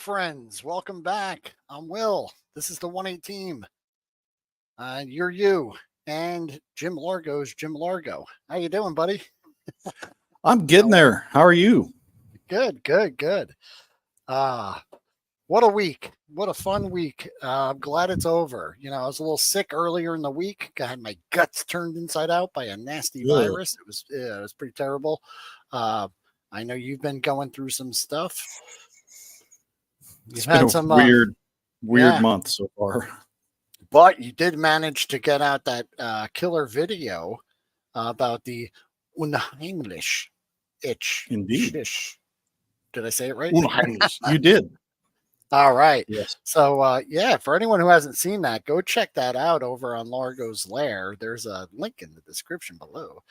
friends. Welcome back. I'm Will. This is the 1-8 team. You're you. And Jim Largo's Jim Largo. How you doing, buddy? I'm getting there. How are you? Good. What a week. What a fun week. I'm glad it's over. You know, I was a little sick earlier in the week. I had my guts turned inside out by a nasty virus. It was pretty terrible. I know you've been going through some stuff. It's been a weird month so far. But you did manage to get out that killer video about the unheimlich itch. Indeed. Shish. Did I say it right? Unheimlich. You did. All right. Yes. So, for anyone who hasn't seen that, go check that out over on LARGO'S LAIR. There's a link in the description below.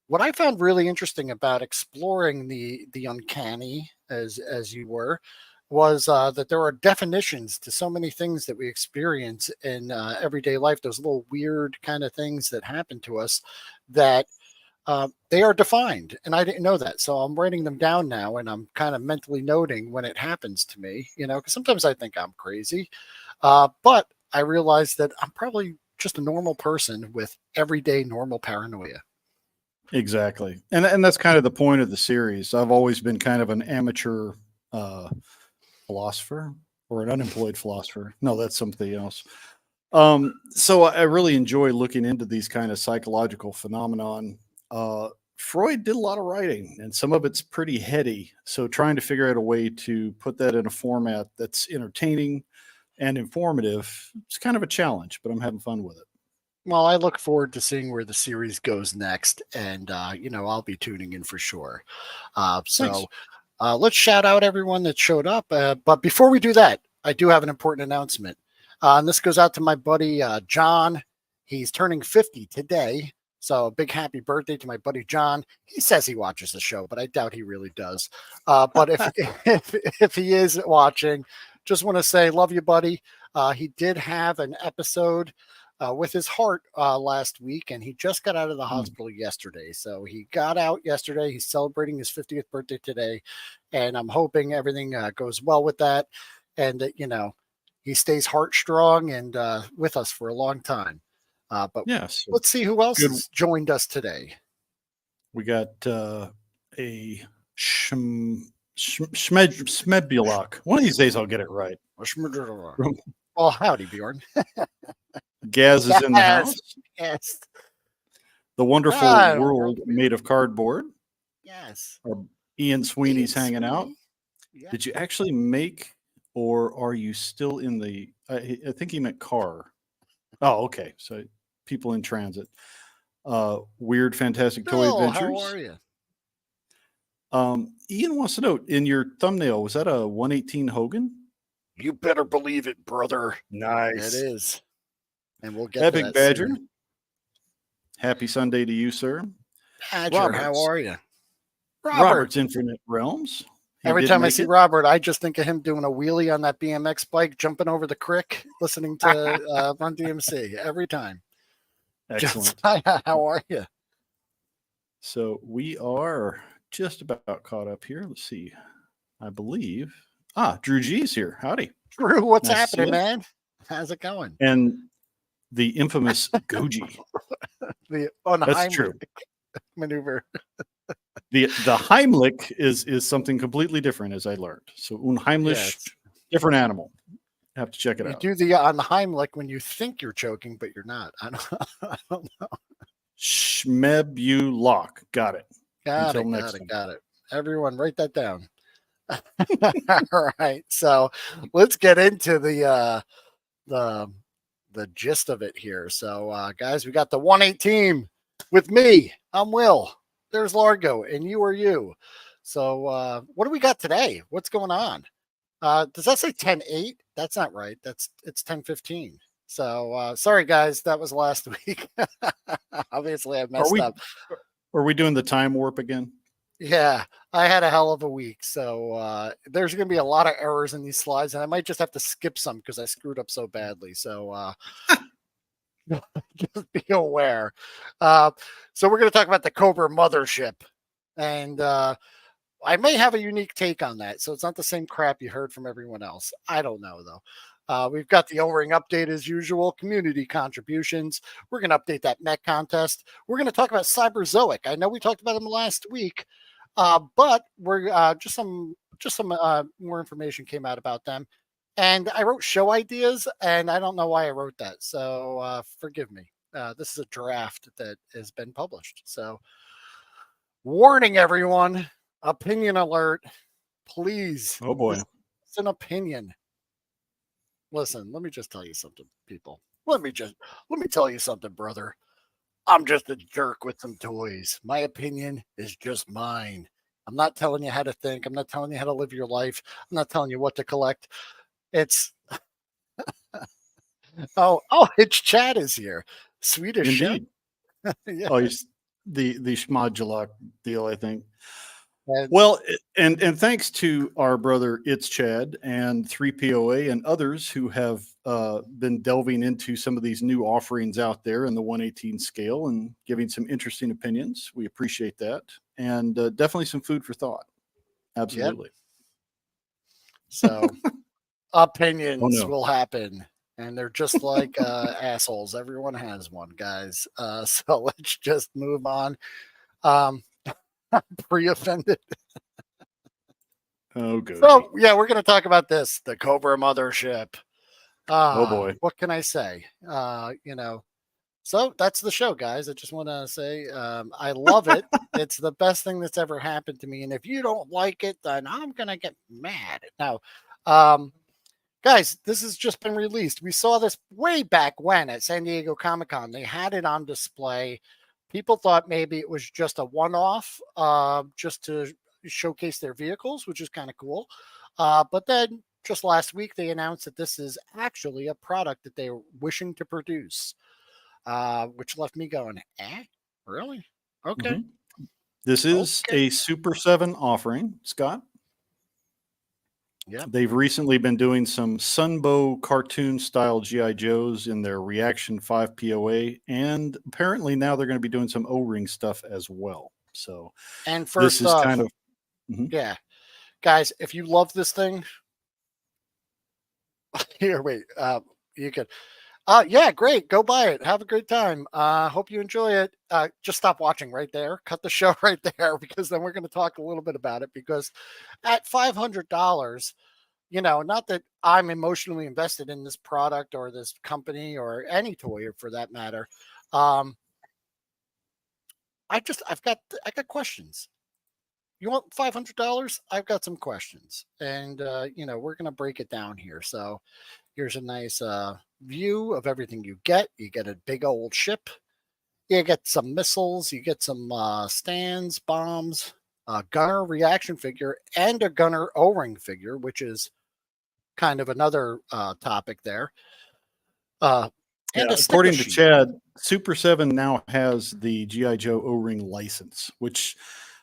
What I found really interesting about exploring the uncanny, as you were, was that there are definitions to so many things that we experience in everyday life. Those little weird kind of things that happen to us that they are defined. And I didn't know that. So I'm writing them down now, and I'm kind of mentally noting when it happens to me, you know, because sometimes I think I'm crazy. But I realize that I'm probably just a normal person with everyday normal paranoia. Exactly. And that's kind of the point of the series. I've always been kind of an amateur philosopher or an unemployed philosopher. No, that's something else. So I really enjoy looking into these kind of psychological phenomenon. Freud did a lot of writing, and some of it's pretty heady. So trying to figure out a way to put that in a format that's entertaining and informative, it's kind of a challenge, but I'm having fun with it. Well, I look forward to seeing where the series goes next, and I'll be tuning in for sure. Let's shout out everyone that showed up. But before we do that, I do have an important announcement. And this goes out to my buddy John. He's turning 50 today. So a big happy birthday to my buddy John. He says he watches the show, but I doubt he really does. But if he is watching, just want to say, love you, buddy. He did have an episode with his heart last week, and he just got out of the hospital yesterday. So he got out yesterday. He's celebrating his 50th birthday today, and I'm hoping everything goes well with that, and that he stays heart strong and with us for a long time. But yes, let's see who else has joined us today. We got a Smedbulak. One of these days I'll get it right. Well, howdy, Bjorn. Gaz is in the house. Yes. The wonderful world made of cardboard. Yes. Ian Sweeney's hanging out. Yeah. Did you actually make, or are you still in the? I think he meant car. Oh, okay. So people in transit. Weird, fantastic toy adventures. How are you? Ian wants to know, in your thumbnail, was that a 118 Hogan? You better believe it, brother. Nice. It is. And we'll get Epic to that Badger. soon. Happy Sunday to you, sir. Badger, Roberts. how are you? Robert's Infinite Realms. Every time I see Robert, I just think of him doing a wheelie on that BMX bike, jumping over the crick, listening to Run DMC every time. Excellent. Hi, how are you? So we are just about caught up here. Let's see. I believe. Drew G's here. Howdy. Drew, what's happening, man? How's it going? And the infamous Goji. The That's true. Maneuver. The Heimlich is something completely different, as I learned. So unheimlich, different animal. Have to check it out. You do the Heimlich when you think you're choking, but you're not. I don't know. Smebulak. Got it. Got it. Everyone, write that down. All right. So let's get into the gist of it here. So guys, we got the 1-8 team with me. I'm Will. There's Largo, and you are you. So what do we got today? What's going on? Does that say 10-8? That's not right. It's 10-15. So sorry guys, that was last week. Obviously I messed up. Are we doing the time warp again? Yeah, I had a hell of a week. So there's going to be a lot of errors in these slides, and I might just have to skip some because I screwed up so badly. So just be aware. So we're going to talk about the Cobra mothership. And I may have a unique take on that, so it's not the same crap you heard from everyone else. I don't know though. We've got the O-ring update as usual, community contributions. We're going to update that mech contest. We're going to talk about Cyberzoic. I know we talked about them last week, but we're just some more information came out about them. And I wrote show ideas, and I don't know why I wrote that, so forgive me. This is a draft that has been published. So, warning everyone, opinion alert. Please, Oh boy. it's an opinion. Listen, let me just tell you something, people. Let me tell you something, brother. I'm just a jerk with some toys. My opinion is just mine. I'm not telling you how to think. I'm not telling you how to live your life. I'm not telling you what to collect. It's it's Chad is here. Swedish chef. Indeed. Yeah. Oh, the Schmodulok deal, I think. And Well, and thanks to our brother It's Chad and 3POA and others who have been delving into some of these new offerings out there in the 118 scale and giving some interesting opinions. We appreciate that, and definitely some food for thought. Absolutely. so opinions no. will happen, and they're just like assholes. Everyone has one, guys. So let's just move on. Pre-offended. Oh, good. So yeah, we're going to talk about this, the Cobra mothership. Oh boy. What can I say? So that's the show, guys. I just want to say I love it. It's the best thing that's ever happened to me. And if you don't like it, then I'm gonna get mad. Now, guys, this has just been released. We saw this way back when at San Diego Comic-Con. They had it on display. People thought maybe it was just a one-off, just to showcase their vehicles, which is kind of cool. But then just last week, they announced that this is actually a product that they're wishing to produce, which left me going, really? Okay. Mm-hmm. This is a Super 7 offering, Scott. Yeah. They've recently been doing some Sunbow cartoon style GI Joes in their Reaction 5 POA, and apparently now they're going to be doing some O-ring stuff as well. So, and first this is off, kind of yeah, guys, if you love this thing, here, wait, you could, yeah, great, go buy it, have a great time. Hope you enjoy it. Just stop watching right there, cut the show right there, because then we're going to talk a little bit about it. Because at $500, not that I'm emotionally invested in this product or this company or any toy for that matter. I've got questions. You want $500? I've got some questions, and we're gonna break it down here. So here's a nice view of everything you get. You get a big old ship. You get some missiles. You get some stands, bombs, a gunner reaction figure, and a gunner O-ring figure, which is kind of another topic there. And according to Chad, Super 7 now has the GI Joe O-ring license, which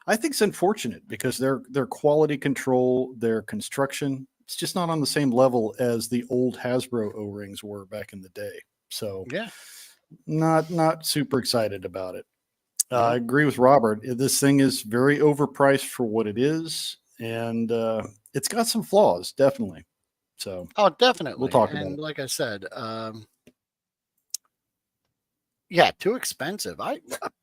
I think is unfortunate because their quality control, their construction, it's just not on the same level as the old Hasbro O-rings were back in the day. So yeah, not super excited about it. I agree with Robert. This thing is very overpriced for what it is, and it's got some flaws, definitely. So definitely. We'll talk about it. Like I said, yeah, too expensive. I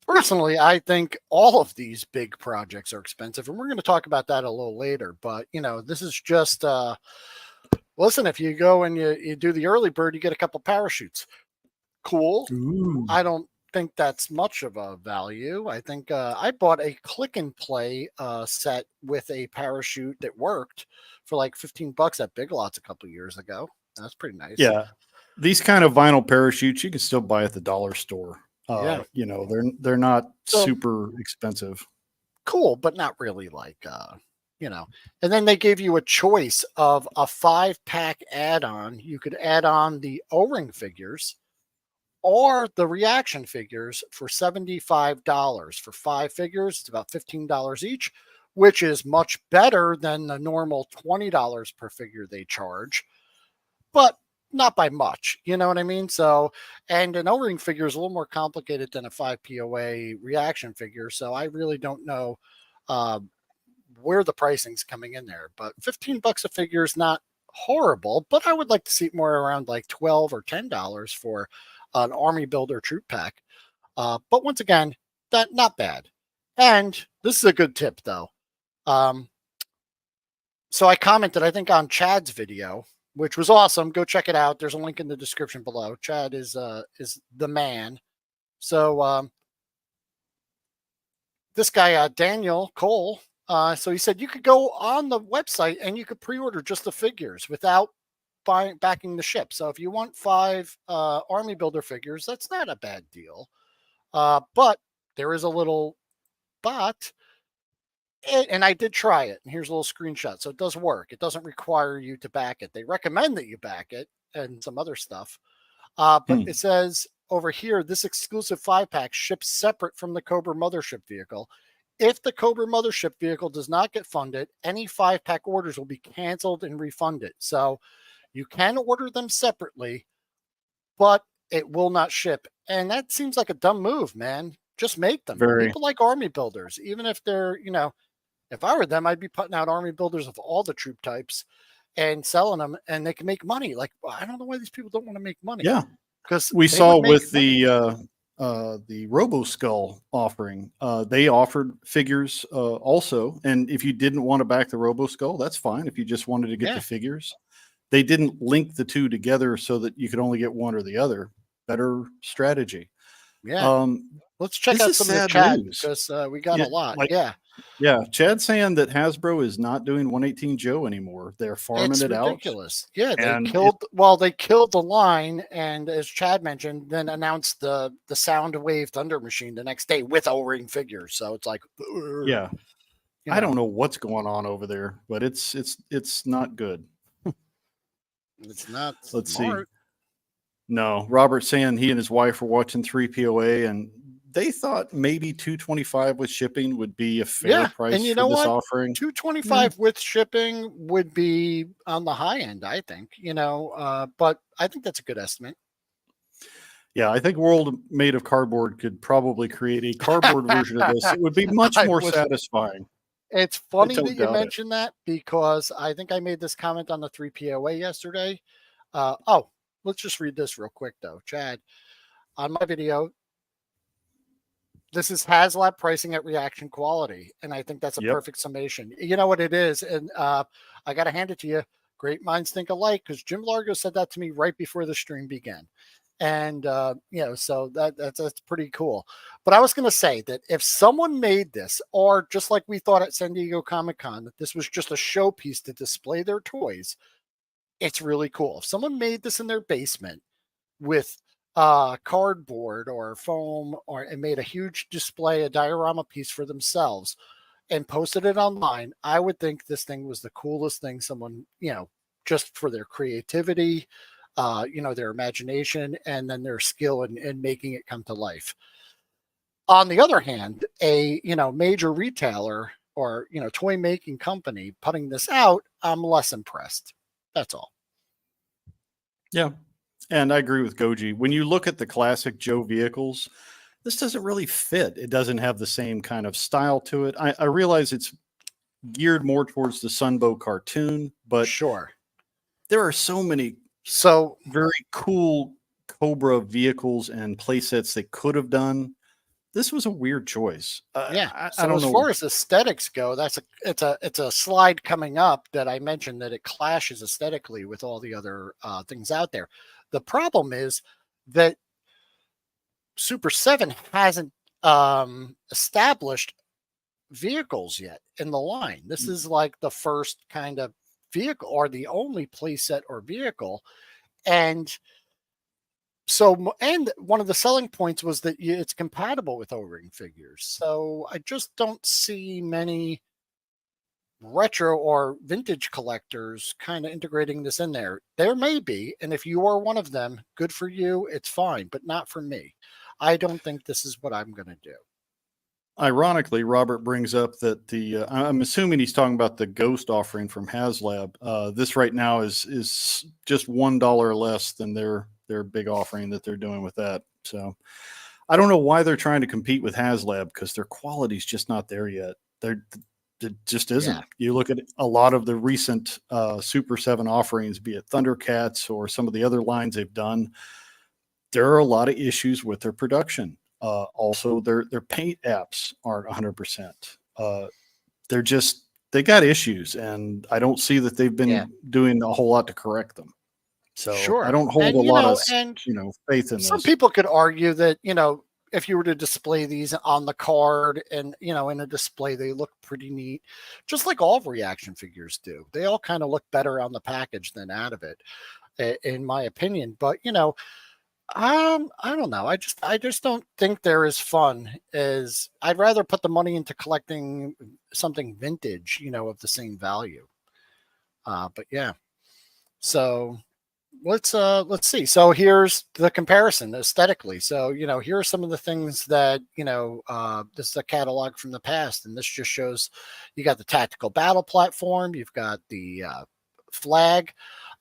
personally, I think all of these big projects are expensive, and we're going to talk about that a little later. But this is just listen. If you go and you do the early bird, you get a couple parachutes. Cool. Ooh. I don't think that's much of a value. I think I bought a click and play set with a parachute that worked for like $15 at Big Lots a couple years ago. That's pretty nice. Yeah. These kind of vinyl parachutes you can still buy at the dollar store. Yeah. They're not super expensive. Cool, but not really like and then they gave you a choice of a 5-pack add-on. You could add on the O-ring figures or the reaction figures for $75 for 5 figures. It's about $15 each, which is much better than the normal $20 per figure they charge, but not by much. You know what I mean? So, and an O-ring figure is a little more complicated than a 5 POA reaction figure. So I really don't know where the pricing's coming in there. But $15 a figure is not horrible, but I would like to see it more around like $12 or $10 for an army builder troop pack. But once again, that not bad. And this is a good tip though. So I commented, I think, on Chad's video, which was awesome. Go check it out. There's a link in the description below. Chad is the man. So this guy, Daniel Cole, so he said you could go on the website and you could pre-order just the figures without backing the ship. So if you want 5 army builder figures, that's not a bad deal. But there is a little but. And I did try it, and here's a little screenshot. So it does work. It doesn't require you to back it. They recommend that you back it and some other stuff. But it says over here, this exclusive 5-pack ships separate from the Cobra mothership vehicle. If the Cobra mothership vehicle does not get funded, any 5-pack orders will be canceled and refunded. So you can order them separately, but it will not ship. And that seems like a dumb move, man. Just make them. People like army builders, even if they're, if I were them, I'd be putting out army builders of all the troop types and selling them, and they can make money. Like, I don't know why these people don't want to make money. Yeah, because we saw with the Robo Skull offering, they offered figures also, and if you didn't want to back the Robo Skull, that's fine. If you just wanted to get the figures, they didn't link the two together so that you could only get one or the other. Better strategy. Yeah. Let's check out some of the chat because we got a lot. Yeah, Chad's saying that Hasbro is not doing 118 Joe anymore. They're farming it out. It's ridiculous. Yeah, they killed the line, and as Chad mentioned, then announced the Soundwave Thunder Machine the next day with O-ring figures. So it's like, I don't know what's going on over there, but it's not good. It's not. Let's see. No, Robert's saying he and his wife were watching 3POA, and they thought maybe $225 with shipping would be a fair price and for this offering. $225 with shipping would be on the high end, I think. But I think that's a good estimate. Yeah, I think World Made of Cardboard could probably create a cardboard version of this. It would be much more satisfying. It's funny that you mentioned that because I think I made this comment on the 3POA yesterday. Let's just read this real quick, though. Chad, on my video, this is HasLab pricing at reaction quality. And I think that's a perfect summation. You know what it is? And I got to hand it to you. Great minds think alike, because Jim Largo said that to me right before the stream began. And, so that's pretty cool. But I was going to say that if someone made this, or just like we thought at San Diego Comic-Con, that this was just a showpiece to display their toys, it's really cool. If someone made this in their basement with cardboard or foam, and made a huge display, a diorama piece for themselves, and posted it online, I would think this thing was the coolest thing someone, just for their creativity, their imagination, and then their skill in making it come to life. On the other hand, a major retailer or toy making company putting this out, I'm less impressed. That's all. Yeah. And I agree with Goji. When you look at the classic Joe vehicles, this doesn't really fit. It doesn't have the same kind of style to it. I realize it's geared more towards the Sunbow cartoon, but there are so many very cool Cobra vehicles and playsets they could have done. This was a weird choice. I don't know. As far as aesthetics go, it's a slide coming up that I mentioned that it clashes aesthetically with all the other things out there. The problem is that Super 7 hasn't established vehicles yet in the line. This is like the first kind of vehicle, or the only playset or vehicle. And one of the selling points was that it's compatible with O-ring figures. So I just don't see many retro or vintage collectors kind of integrating this in there. There may be, and if you are one of them, good for you, it's fine, but not for me. I don't think this is what I'm going to do. Ironically, Robert brings up that I'm assuming he's talking about the Ghost offering from HasLab. This right now is just $1 less than their big offering that they're doing with that. So I don't know why they're trying to compete with HasLab, because their quality's just not there yet. It just isn't. Yeah. You look at a lot of the recent Super 7 offerings, be it Thundercats or some of the other lines they've done, there are a lot of issues with their production. Also, their paint apps aren't 100%. They're just, they got issues, and I don't see that they've been doing a whole lot to correct them. So I Sure. don't hold And, a lot of, and faith in some this. people could argue that, if you were to display these on the card and, in a display, they look pretty neat, just like all reaction figures do. They all kind of look better on the package than out of it, in my opinion. But, I don't know. I just don't think they're as fun as I'd rather put the money into collecting something vintage, of the same value. But yeah. So let's see. So here's the comparison aesthetically. So, here are some of the things that, this is a catalog from the past, and this just shows you got the tactical battle platform, you've got the flag,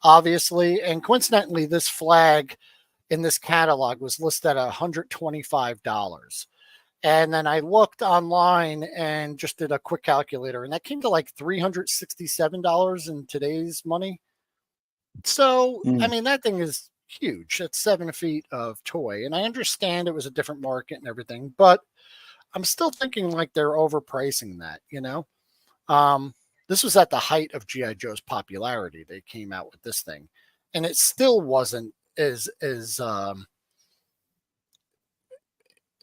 obviously, and coincidentally, this flag in this catalog was listed at $125. And then I looked online and just did a quick calculator, and that came to like $367 in today's money. So, I mean, that thing is huge. It's 7 feet of toy. And I understand it was a different market and everything, but I'm still thinking like they're overpricing that, This was at the height of G.I. Joe's popularity. They came out with this thing, and it still wasn't it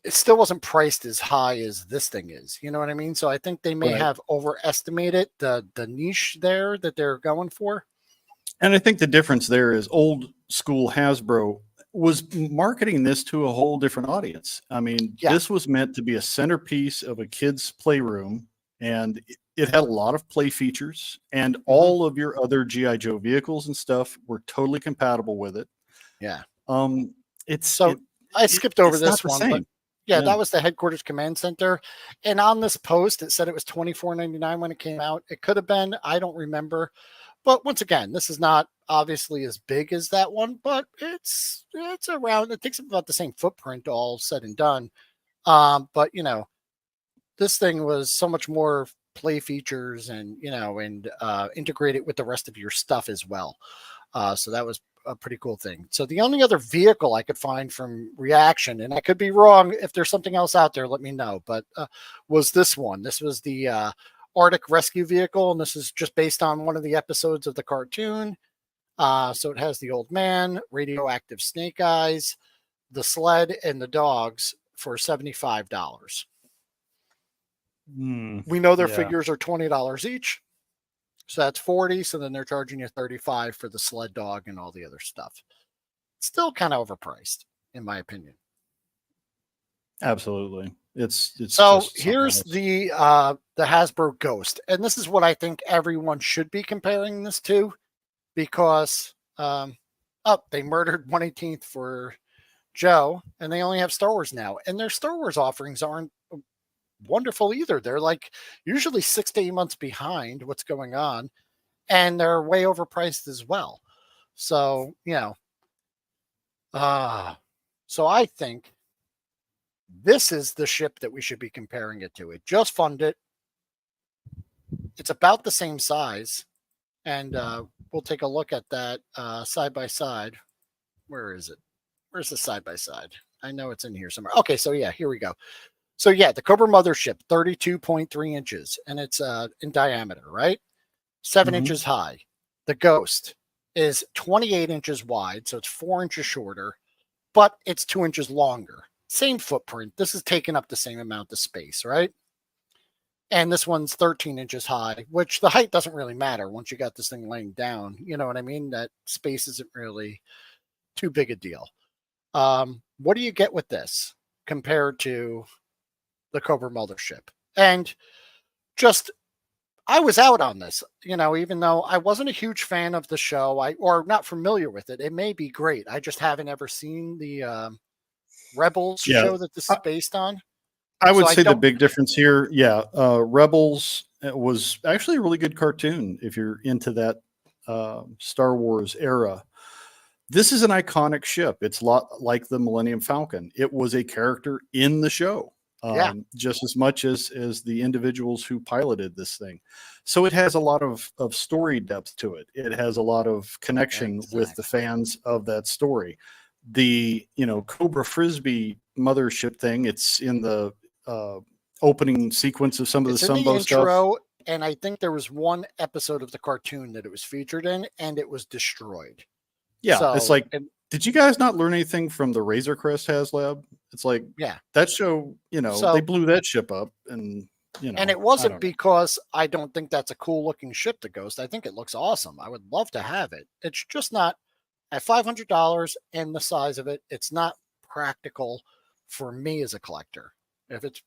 still wasn't priced as high as this thing is. You know what I mean? So I think they may have overestimated the niche there that they're going for. And I think the difference there is old school Hasbro was marketing this to a whole different audience. I mean, this was meant to be a centerpiece of a kid's playroom, and it had a lot of play features, and all of your other G.I. Joe vehicles and stuff were totally compatible with it. Yeah. I skipped over this one, but that was the headquarters command center. And on this post, it said it was $24.99 when it came out. It could have been, I don't remember. But once again, this is not obviously as big as that one, but it's around, it takes up about the same footprint all said and done. But this thing was so much more play features and, integrate it with the rest of your stuff as well. So that was a pretty cool thing. So the only other vehicle I could find from Reaction, and I could be wrong, if there's something else out there, let me know, but was this one. This was the Arctic rescue vehicle, and this is just based on one of the episodes of the cartoon. So it has the old man, radioactive snake eyes, the sled, and the dogs for $75. We know their figures are $20 each. So that's $40. So then they're charging you $35 for the sled dog and all the other stuff. Still kind of overpriced, in my opinion. Absolutely. It's so here's the Hasbro Ghost, and this is what I think everyone should be comparing this to, because they murdered 1/18 for Joe, and they only have Star Wars now, and their Star Wars offerings aren't wonderful either. They're like usually 6 to 8 months behind what's going on, and they're way overpriced as well. So so I think this is the ship that we should be comparing it to. It just funded. It's about the same size, and we'll take a look at that side by side. Where is it? Where's the side by side? I know it's in here somewhere. Okay, so here we go. So the Cobra mothership, 32.3 inches, and it's in diameter, right? 7 inches high. The Ghost is 28 inches wide, so it's 4 inches shorter, but it's 2 inches longer. Same footprint. This is taking up the same amount of space, right? And this one's 13 inches high, which the height doesn't really matter once you got this thing laying down. You know what I mean? That space isn't really too big a deal. What do you get with this compared to the Cobra mothership? And just, I was out on this, even though I wasn't a huge fan of the show, or not familiar with it. It may be great. I just haven't ever seen the Rebels show that this is based on. I would say the big difference here, Rebels was actually a really good cartoon if you're into that Star Wars era. This is an iconic ship. It's a lot like the Millennium Falcon. It was a character in the show. Yeah, just as much as the individuals who piloted this thing. So it has a lot of story depth to it. It has a lot of connection with the exactly. fans of that story. The Cobra Frisbee mothership thing, it's in the opening sequence of some of the It's in the Sunbow stuff. intro, and I think there was one episode of the cartoon that it was featured in, and it was destroyed. Yeah, it's So, like, and did you guys not learn anything from the Razor Crest HasLab? It's like yeah, that show, they so blew that ship up, and and it I wasn't don't know. because I don't think that's a cool looking ship, the Ghost. I think it looks awesome. I would love to have it. It's just not at $500 and the size of it. It's not practical for me as a collector. If it's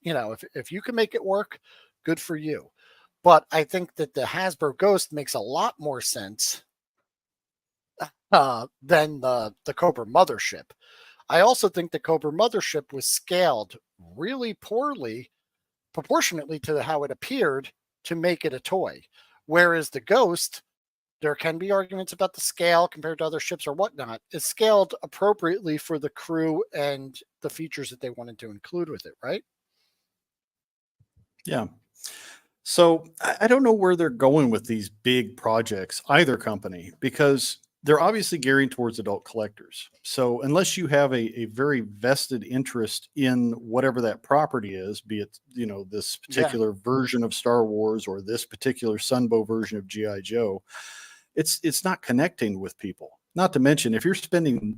if you can make it work, good for you. But I think that the Hasbro Ghost makes a lot more sense than the Cobra Mothership. I also think the Cobra Mothership was scaled really poorly proportionately to how it appeared to make it a toy. Whereas the Ghost, there can be arguments about the scale compared to other ships or whatnot, is scaled appropriately for the crew and the features that they wanted to include with it, right? Yeah. So I don't know where they're going with these big projects, either company, because they're obviously gearing towards adult collectors. So unless you have a very vested interest in whatever that property is, be it, this Yeah. particular version of Star Wars or this particular Sunbow version of G.I. Joe, it's not connecting with people. Not to mention, if you're spending,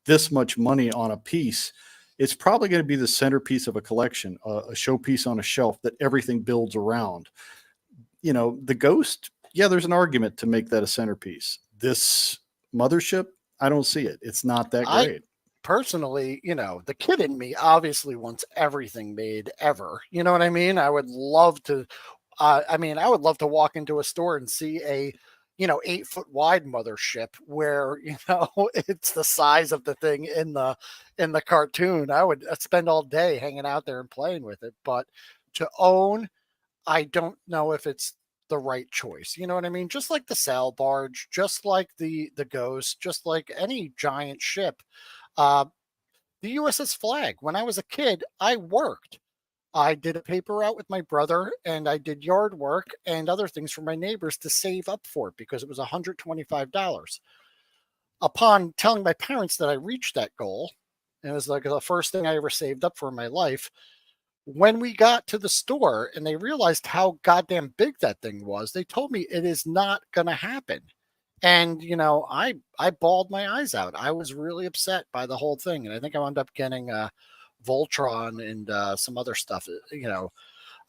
this much money on a piece, it's probably going to be the centerpiece of a collection, a showpiece on a shelf that everything builds around. The Ghost, yeah, there's an argument to make that a centerpiece. This mothership, I don't see it. It's not that I great. personally, the kid in me obviously wants everything made ever. You know what I mean? I would love to. I would love to walk into a store and see a 8 foot wide mothership where it's the size of the thing in the cartoon. I would spend all day hanging out there and playing with it. But to own, I don't know if it's the right choice. You know what I mean? Just like the sail barge, just like the Ghost, just like any giant ship. Uh, the USS Flag. When I was a kid, I worked. I did a paper route with my brother, and I did yard work and other things for my neighbors to save up for it because it was $125. Upon telling my parents that I reached that goal, and it was like the first thing I ever saved up for in my life, when we got to the store and they realized how goddamn big that thing was, they told me it is not going to happen. And I bawled my eyes out. I was really upset by the whole thing, and I think I wound up getting Voltron and some other stuff.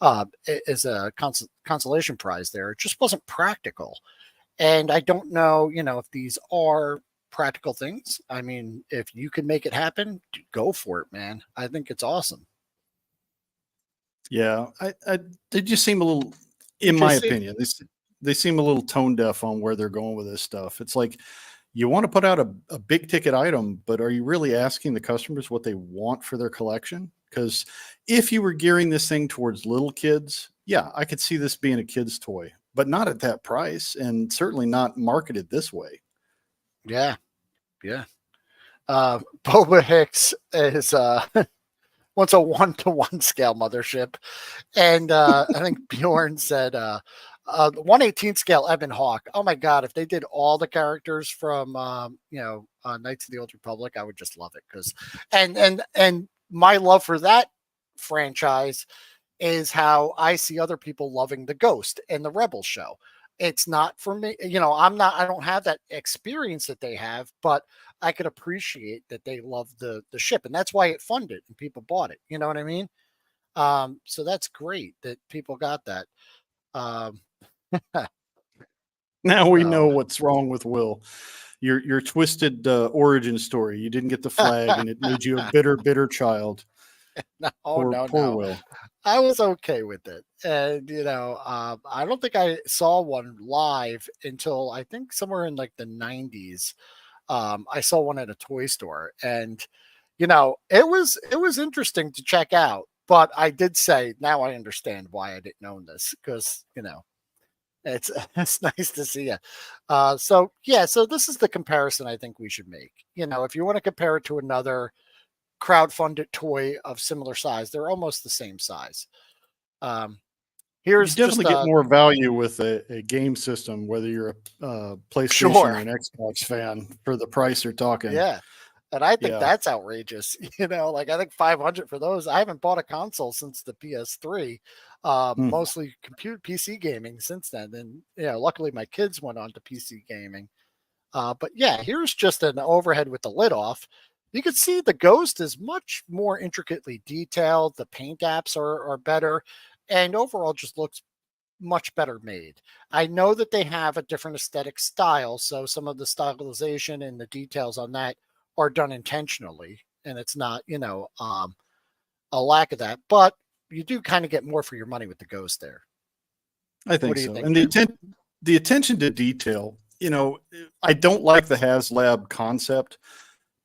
As a consolation prize. There, it just wasn't practical, and I don't know, if these are practical things. I mean, if you can make it happen, go for it, man. I think it's awesome. Yeah, they just seem a little, in Did you my see? opinion, they seem a little tone deaf on where they're going with this stuff. It's like you want to put out a big ticket item, but are you really asking the customers what they want for their collection? Because if you were gearing this thing towards little kids, yeah, I could see this being a kid's toy, but not at that price, and certainly not marketed this way. Yeah, yeah. Boba Hicks is wants a 1-to-1 scale mothership. And I think Bjorn said 1/18 scale Ebon Hawk. Oh my God, if they did all the characters from Knights of the Old Republic, I would just love it. Because and my love for that franchise is how I see other people loving the Ghost and the Rebel show. It's not for me, I don't have that experience that they have, but I could appreciate that they love the ship, and that's why it funded and people bought it. You know what I mean? So that's great that people got that. Um, Now we so know what's wrong with Will. Your twisted origin story. You didn't get the flag, and it made you a bitter, bitter child. no, Poor no. Will. I was okay with it. And, I don't think I saw one live until I think somewhere in like the 90s. I saw one at a toy store, and, it was interesting to check out. But I did say, now I understand why I didn't own this because, it's it's nice to see it. So yeah, so this is the comparison I think we should make. If you want to compare it to another crowdfunded toy of similar size. They're almost the same size. You Here's definitely just get more value with a game system, whether you're a PlayStation sure. or an Xbox fan, for the price you're talking. Yeah. And I think Yeah. that's outrageous. Like I think 500 for those. I haven't bought a console since the PS3, mostly PC gaming since then. And luckily my kids went on to PC gaming. But yeah, here's just an overhead with the lid off. You can see the Ghost is much more intricately detailed. The paint apps are better, and overall just looks much better made. I know that they have a different aesthetic style, so some of the stylization and the details on that are done intentionally, and it's not, a lack of that. But you do kind of get more for your money with the Ghost there. I think What do you so. think, And the attention to detail, I don't like the HasLab concept,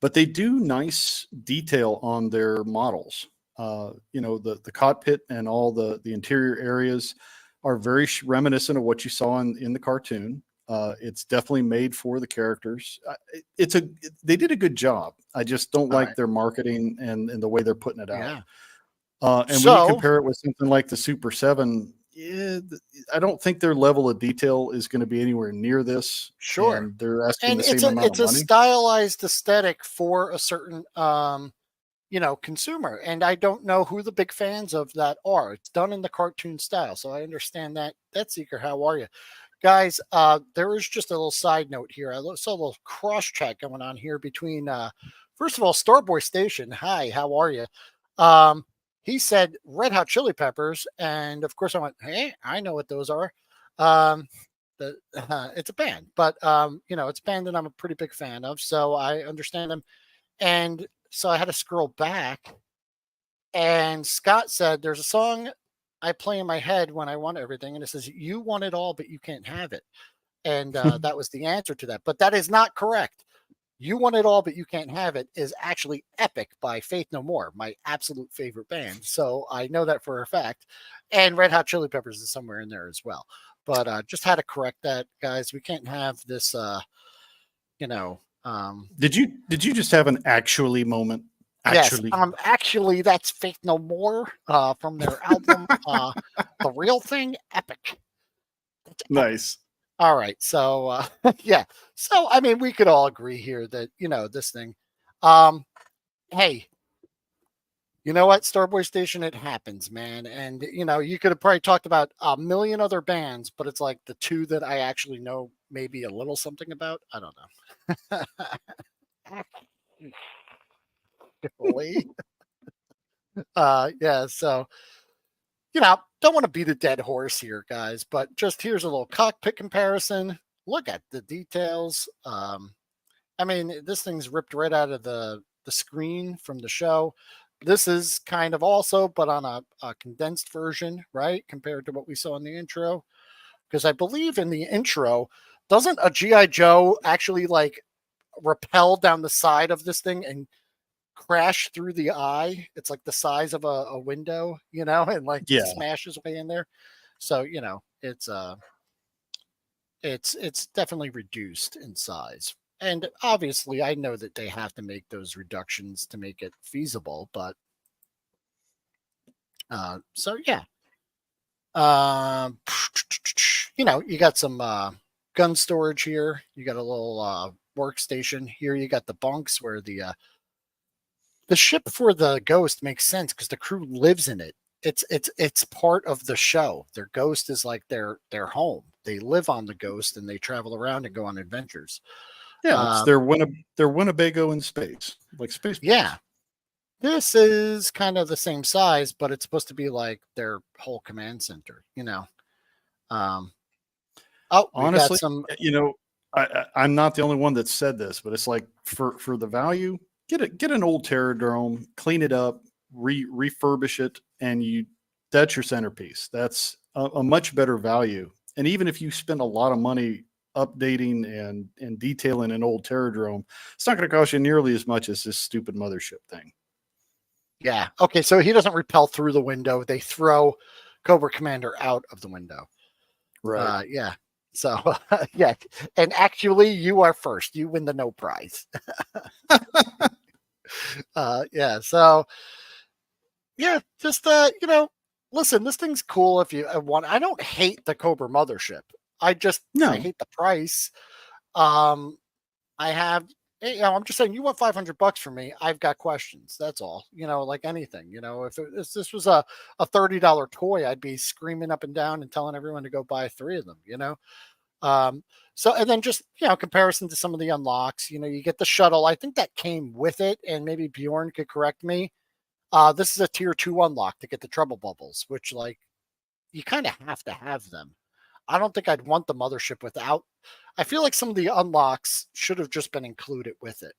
but they do nice detail on their models. The cockpit and all the interior areas are very reminiscent of what you saw in the cartoon. It's definitely made for the characters. They did a good job. I just don't like their marketing and the way they're putting it out. Yeah. And when you compare it with something like the Super 7, I don't think their level of detail is going to be anywhere near this. Sure. And they're asking And the same amount of money. It's a stylized aesthetic for a certain consumer. And I don't know who the big fans of that are. It's done in the cartoon style. So I understand that. That's Seeker. How are you? Guys, there is just a little side note here. I saw a little cross chat going on here between first of all, Starboy Station. Hi, how are you? He said Red Hot Chili Peppers, and of course I went, hey, I know what those are. It's a band, but it's a band that I'm a pretty big fan of, so I understand them. And so I had to scroll back, and Scott said, there's a song I play in my head when I want everything, and it says, you want it all, but you can't have it. And that was the answer to that. But that is not correct. You Want It All, But You Can't Have It is actually Epic by Faith No More, my absolute favorite band. So I know that for a fact. And Red Hot Chili Peppers is somewhere in there as well. But just had to correct that, guys. We can't have this, Did you just have an actually moment? Actually. Yes, actually, that's Faith No More from their album, The Real Thing, Epic. Nice. All right. So, yeah. So, I mean, we could all agree here that, this thing, hey, you know what, Starboy Station, it happens, man. And, you could have probably talked about a million other bands, but it's like the two that I actually know maybe a little something about. I don't know. Yeah. So, don't want to beat a dead horse here, guys, but just here's a little cockpit comparison. Look at the details. I mean, this thing's ripped right out of the screen from the show. This is kind of also, but on a condensed version, right? Compared to what we saw in the intro. Because I believe in the intro, doesn't a G.I. Joe actually like rappel down the side of this thing and crash through the eye? It's like the size of a window, and like smash his way in there. So, it's definitely reduced in size. And obviously I know that they have to make those reductions to make it feasible, but so yeah. You got some gun storage here. You got a little workstation here. You got the bunks where the ship for the Ghost makes sense because the crew lives in it. It's part of the show. Their Ghost is like their home. They live on the Ghost and they travel around and go on adventures. Yeah, it's their Winnebago in space, like space. Yeah, this is kind of the same size, but it's supposed to be like their whole command center. Honestly, I'm not the only one that said this, but it's like for the value, get an old Terradrome, clean it up, refurbish it, and that's your centerpiece. That's a much better value. And even if you spend a lot of money updating and detailing an old Terradrome, it's not going to cost you nearly as much as this stupid mothership thing. Yeah. Okay. So he doesn't repel through the window. They throw Cobra Commander out of the window. Right. Yeah. So, yeah. And actually, you are first. You win the no prize. Yeah. So yeah, just listen, this thing's cool if you want. I don't hate the Cobra mothership. I No, hate the price. Um, I have, I'm just saying, you want $500 from me. I've got questions. That's all. Like anything. If this was a $30 toy, I'd be screaming up and down and telling everyone to go buy 3 of them. Um, so and then just comparison to some of the unlocks. You get the shuttle. I think that came with it, and maybe Bjorn could correct me. This is a tier 2 unlock to get the trouble bubbles, which like you kind of have to have them. I don't think I'd want the mothership without. I feel like some of the unlocks should have just been included with it.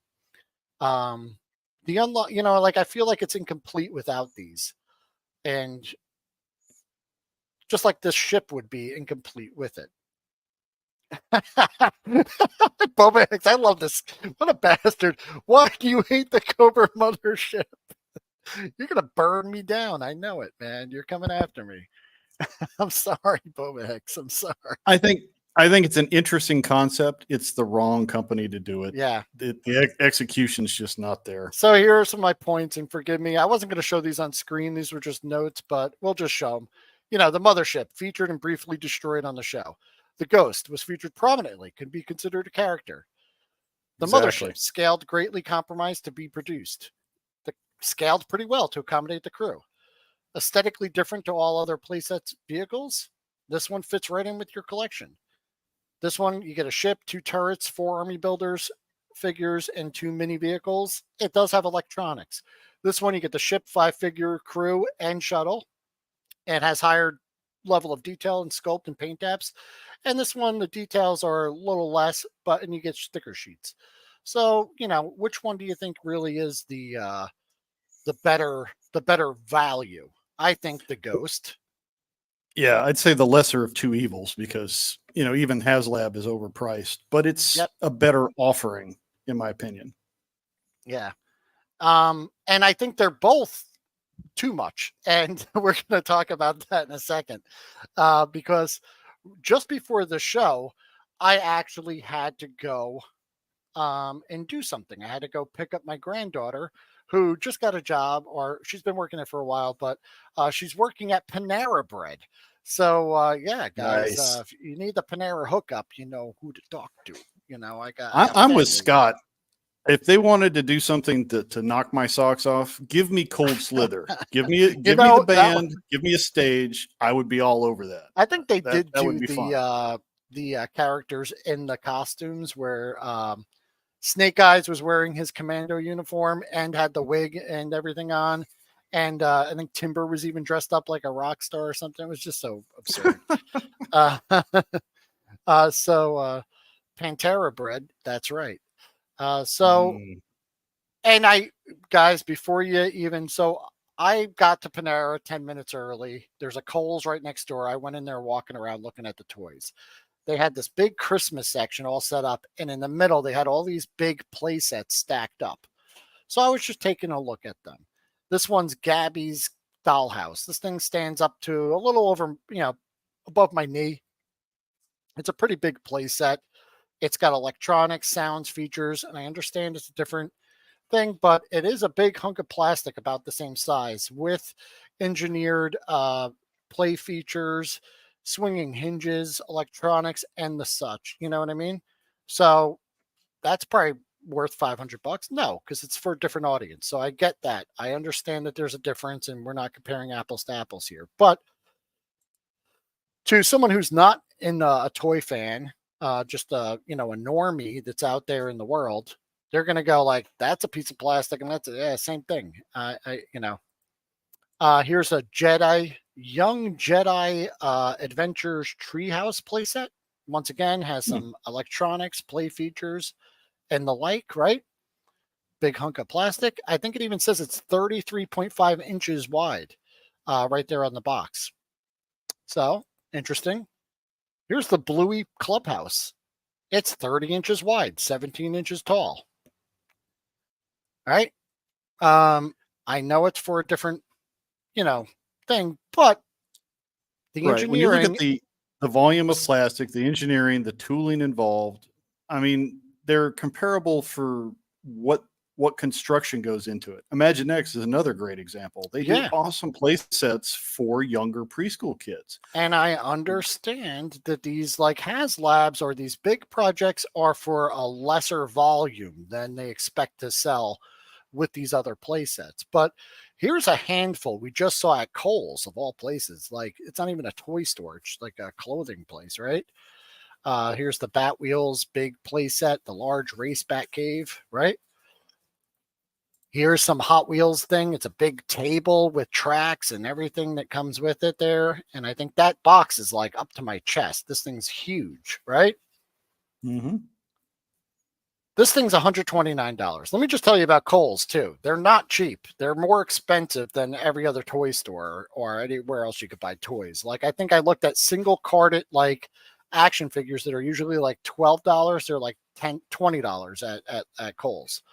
The unlock, like I feel like it's incomplete without these. And just like this ship would be incomplete with it. Boba Hicks, I love this. What a bastard. Why do you hate the Cobra mothership? You're going to burn me down. I know it, man. You're coming after me. I'm sorry, Boba Hicks. I'm sorry. I think it's an interesting concept. It's the wrong company to do it. Yeah. The execution's just not there. So here are some of my points, and forgive me, I wasn't going to show these on screen. These were just notes, but we'll just show them. The mothership featured and briefly destroyed on the show. The Ghost was featured prominently, could be considered a character. The mothership scaled greatly compromised to be produced. Scaled pretty well to accommodate the crew. Aesthetically different to all other playsets vehicles. This one fits right in with your collection. This one, you get a ship, 2 turrets, 4 army builders, figures, and 2 mini vehicles. It does have electronics. This one, you get the ship, 5-figure crew, and shuttle. It has higher level of detail and sculpt and paint apps. And this one, the details are a little less, and you get sticker sheets. So, which one do you think really is the better value? I think the Ghost. Yeah, I'd say the lesser of 2 evils because, even HasLab is overpriced, but it's a better offering, in my opinion. Yeah. And I think they're both too much. And we're going to talk about that in a second. Because just before the show, I actually had to go and do something. I had to go pick up my granddaughter who just got a job, or she's been working it for a while, but she's working at Panera Bread. So yeah, guys, Nice. if you need the Panera hookup, you know who to talk to. I'm with Scott. If they wanted to do something to knock my socks off, give me Cold Slither. Give me the band. Give me a stage. I would be all over that. I think they did do the characters in the costumes where Snake Eyes was wearing his commando uniform and had the wig and everything on. And I think Timber was even dressed up like a rock star or something. It was just so absurd. So Pantera Bread, that's right. And guys, before you even, so I got to Panera 10 minutes early. There's a Kohls right next door. I went in there walking around looking at the toys. They had this big Christmas section all set up, and in the middle, they had all these big play sets stacked up. So I was just taking a look at them. This one's Gabby's dollhouse. This thing stands up to a little over, above my knee. It's a pretty big play set. It's got electronics, sounds, features, and I understand it's a different thing, but it is a big hunk of plastic about the same size with engineered play features, swinging hinges, electronics, and the such. You know what I mean? So that's probably worth $500. No, because it's for a different audience. So I get that. I understand that there's a difference, and we're not comparing apples to apples here. But to someone who's not in a toy fan, just a normie that's out there in the world, they're gonna go like, that's a piece of plastic, and that's same thing. Here's a Young Jedi Adventures Treehouse playset. Once again, has some electronics, play features, and the like. Right, big hunk of plastic. I think it even says it's 33.5 inches wide, right there on the box. So interesting. Here's the Bluey Clubhouse. It's 30 inches wide, 17 inches tall. All right. I know it's for a different, thing, but the engineering. When you look at the volume of plastic, the engineering, the tooling involved, I mean, they're comparable for what what construction goes into it. Imaginext is another great example. They do Yeah. awesome play sets for younger preschool kids. And I understand that these like HasLabs or these big projects are for a lesser volume than they expect to sell with these other play sets. But here's a handful we just saw at Kohls of all places. Like it's not even a toy store, it's like a clothing place, right? Here's the Batwheels big play set, the large race bat cave, right? Here's some Hot Wheels thing. It's a big table with tracks and everything that comes with it there. And I think that box is like up to my chest. This thing's huge, right? Mm-hmm. This thing's $129. Let me just tell you about Kohls too. They're not cheap. They're more expensive than every other toy store or anywhere else you could buy toys. Like I think I looked at single carded like action figures that are usually like $12. They're like $20 at Kohls.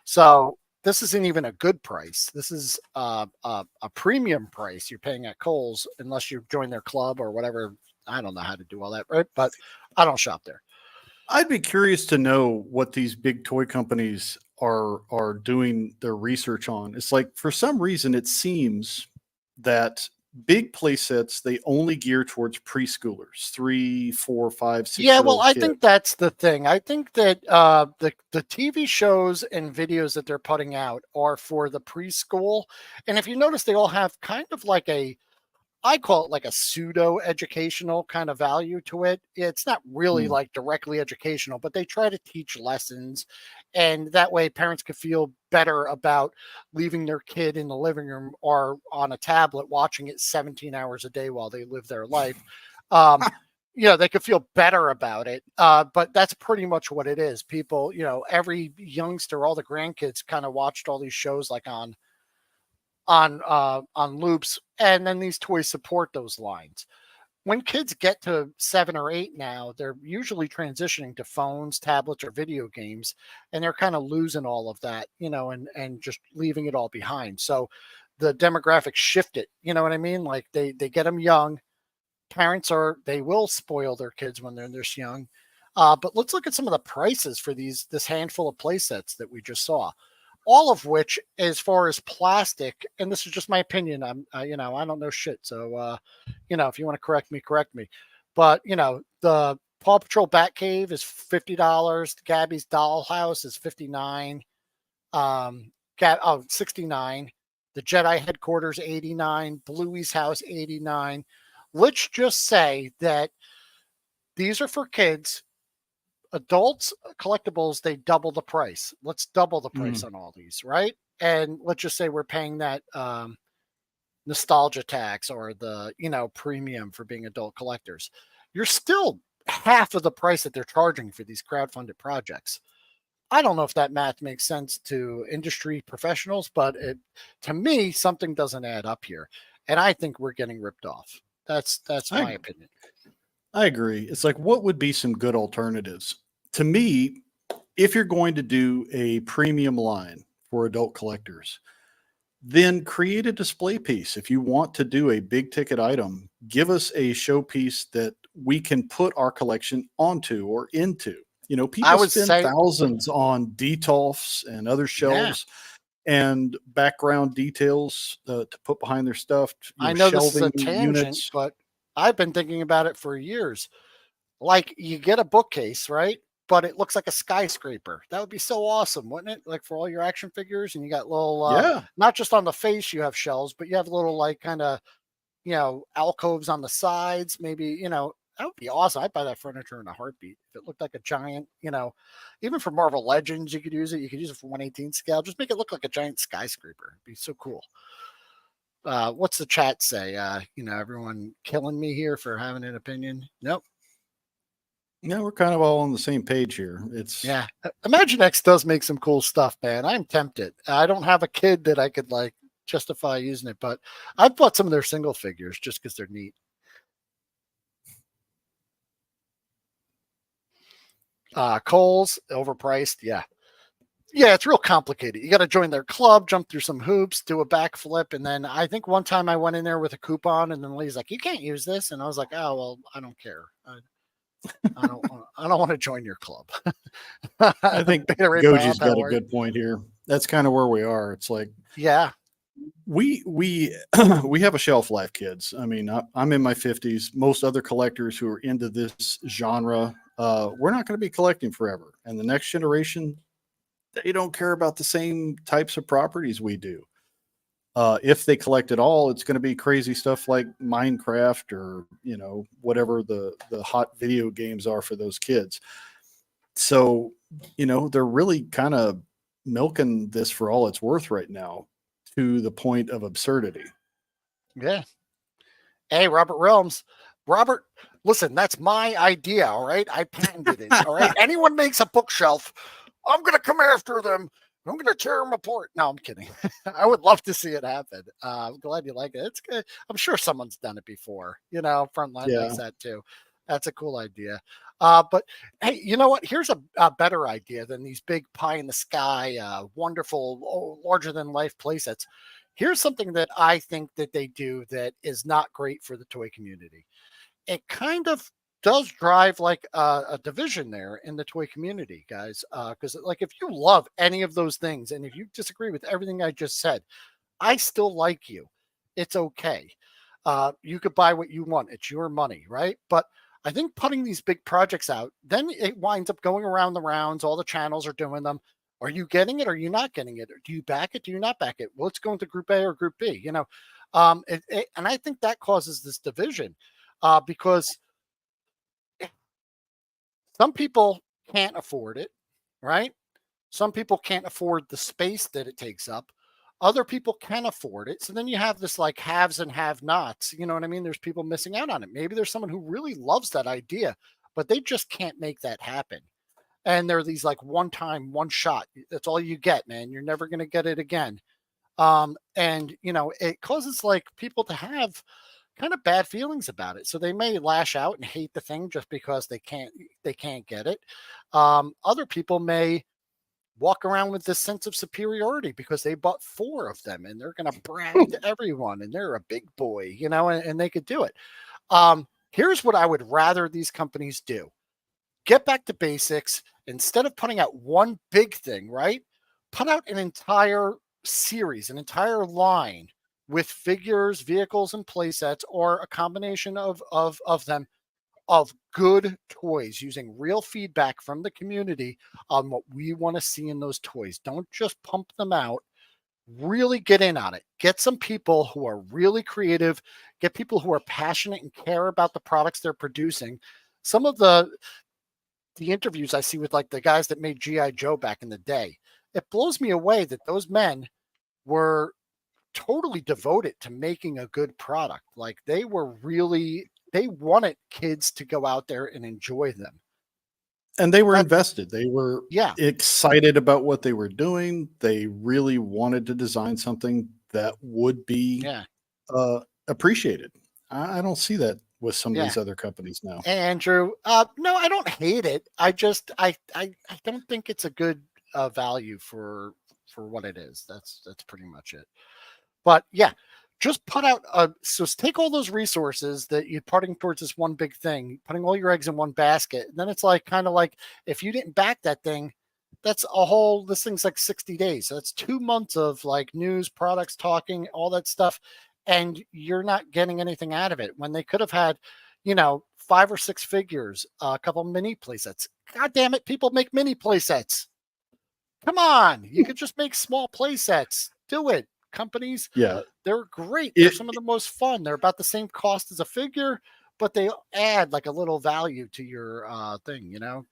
So this isn't even a good price. This is a premium price you're paying at Kohls unless you join their club or whatever. I don't know how to do all that, right? But I don't shop there. I'd be curious to know what these big toy companies are doing their research on. It's like for some reason it seems that big play sets they only gear towards preschoolers, 3, 4, 5, 6. Yeah, well, I think that's the thing. I think that the TV shows and videos that they're putting out are for the preschool, and if you notice, they all have kind of like I call it like a pseudo educational kind of value to it. It's not really like directly educational, but they try to teach lessons. And that way parents can feel better about leaving their kid in the living room or on a tablet, watching it 17 hours a day while they live their life. They could feel better about it. But that's pretty much what it is. People, every youngster, all the grandkids kind of watched all these shows like on loops, and then these toys support those lines. When kids get to 7 or 8 now, they're usually transitioning to phones, tablets, or video games, and they're kind of losing all of that, and just leaving it all behind. So the demographics shifted, you know what I mean? Like they get them young. Parents they will spoil their kids when they're this young. But let's look at some of the prices for this handful of play sets that we just saw. All of which, as far as plastic, and this is just my opinion, I don't know shit. So, if you want to correct me. But, the Paw Patrol Batcave is $50. Gabby's Dollhouse is $59. 69. The Jedi Headquarters, $89. Bluey's House, $89. Let's just say that these are for kids. Adults collectibles, they double the price. Let's double the price on all these, right? And let's just say we're paying that nostalgia tax or the premium for being adult collectors. You're still half of the price that they're charging for these crowdfunded projects. I don't know if that math makes sense to industry professionals, but to me, something doesn't add up here, and I think we're getting ripped off. That's my opinion. I agree. It's like, what would be some good alternatives? To me, if you're going to do a premium line for adult collectors, then create a display piece. If you want to do a big ticket item, give us a showpiece that we can put our collection onto or into. People spend thousands on detolfs and other shelves and background details to put behind their stuff. I know this is a tangent, but I've been thinking about it for years. Like you get a bookcase, right? But it looks like a skyscraper. That would be so awesome, wouldn't it? Like for all your action figures, and you got little, not just on the face, you have shelves, but you have little like kind of, alcoves on the sides. Maybe, that would be awesome. I'd buy that furniture in a heartbeat. If it looked like a giant, even for Marvel Legends, you could use it. You could use it for 1/18 scale. Just make it look like a giant skyscraper. It'd be so cool. What's the chat say? Everyone killing me here for having an opinion. Nope. Yeah, we're kind of all on the same page here. Imaginext does make some cool stuff, man. I'm tempted. I don't have a kid that I could like justify using it, but I've bought some of their single figures just because they're neat. Kohls, overpriced. Yeah, it's real complicated. You got to join their club, jump through some hoops, do a backflip, and then I think one time I went in there with a coupon, and then Lee's like, "You can't use this," and I was like, "Oh well, I don't care. I don't want to join your club." I think Goji's got a good point here. That's kind of where we are. It's like, Yeah. we we have a shelf life, kids. I mean, I'm in my 50s. Most other collectors who are into this genre, we're not going to be collecting forever. And the next generation, they don't care about the same types of properties we do. If they collect it all, it's going to be crazy stuff like Minecraft or, you know, whatever the hot video games are for those kids. So, you know, they're really kind of milking this for all it's worth right now, to the point of absurdity. Yeah. Hey, Robert Realms. Robert, listen, that's my idea. All right. I patented it. All right. Anyone makes a bookshelf, I'm going to come after them. I'm going to tear them apart. No, I'm kidding. I would love to see it happen. I'm glad you like it. It's good. I'm sure someone's done it before. You know, Frontline Yeah. likes that too. That's a cool idea. But hey, you know what? Here's a better idea than these big pie in the sky, wonderful, larger than life playsets. Here's something that I think that they do that is not great for the toy community. It kind of does drive like a division there in the toy community, guys. Because like if you love any of those things and if you disagree with everything I just said, I still like you. It's okay. You could buy what you want. It's your money, right? But I think putting these big projects out, then it winds up going around the rounds. All the channels are doing them. Are you getting it? Or are you not getting it? Or do you back it? Do you not back it? Well, it's going to Group A or Group B. You know, and I think that causes this division because some people can't afford it, right? Some people can't afford the space that it takes up. Other people can afford it. So then you have this like haves and have nots. You know what I mean? There's people missing out on it. Maybe there's someone who really loves that idea, but they just can't make that happen. And there are these like one time, one shot. That's all you get, man. You're never going to get it again. And you know, it causes like people to have kind of bad feelings about it. So they may lash out and hate the thing just because they can't get it. Other people may walk around with this sense of superiority because they bought four of them and they're going to brag to everyone and they're a big boy, you know, and they could do it. Here's what I would rather these companies do: get back to basics. Instead of putting out one big thing, right? Put out an entire series, an entire line with figures, vehicles, and play sets, or a combination of them, of good toys using real feedback from the community on what we want to see in those toys. Don't just pump them out. Really get in on it. Get some people who are really creative, get people who are passionate and care about the products they're producing. Some of the interviews I see with like the guys that made GI Joe back in the day, it blows me away that those men were totally devoted to making a good product. Like they wanted kids to go out there and enjoy them. And they were That, invested. They were yeah, excited about what they were doing. They really wanted to design something that would be yeah, appreciated. I don't see that with some of yeah. these other companies now. Andrew, no, I don't hate it. I don't think it's a good value for what it is. That's pretty much it. But yeah, just put out so take all those resources that you're putting towards this one big thing, putting all your eggs in one basket. And then it's like kind of like if you didn't back that thing, that's a whole this thing's like 60 days. So that's 2 months of like news, products, talking, all that stuff. And you're not getting anything out of it when they could have had, you know, 5 or 6 figures, a couple mini playsets. God damn it, people make mini playsets. Come on, you could just make small play sets. Do it. Companies, Yeah. they're great. They're It, some of the most fun. They're about the same cost as a figure, but they add like a little value to your thing, you know?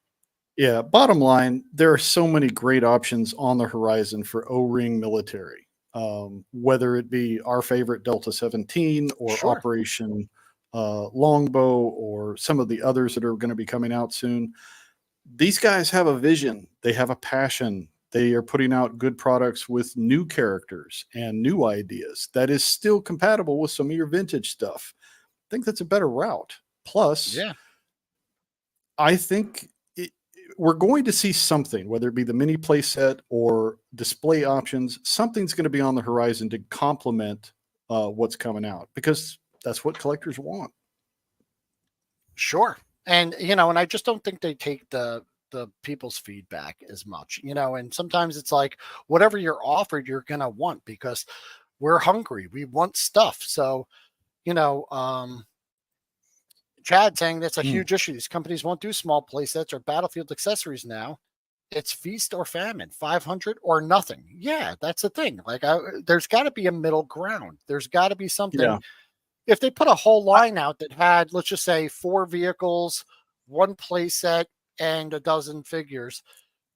yeah. Bottom line, there are so many great options on the horizon for O-Ring Military. Whether it be our favorite Delta 17 or Sure. Operation Longbow or some of the others that are going to be coming out soon. These guys have a vision. They have a passion. They are putting out good products with new characters and new ideas that is still compatible with some of your vintage stuff. I think that's a better route. Plus, Yeah. I think we're going to see something, whether it be the mini play set or display options, something's going to be on the horizon to complement what's coming out because that's what collectors want. Sure. And you know, and I just don't think they take the the people's feedback as much, you know, and sometimes it's like whatever you're offered, you're going to want because we're hungry. We want stuff. So, you know, Chad saying that's a huge issue. These companies won't do small play sets or battlefield accessories now. It's feast or famine, 500 or nothing. Yeah, that's the thing. Like, there's got to be a middle ground. There's got to be something. Yeah. If they put a whole line out that had, let's just say, 4 vehicles, 1 play set, and a dozen figures,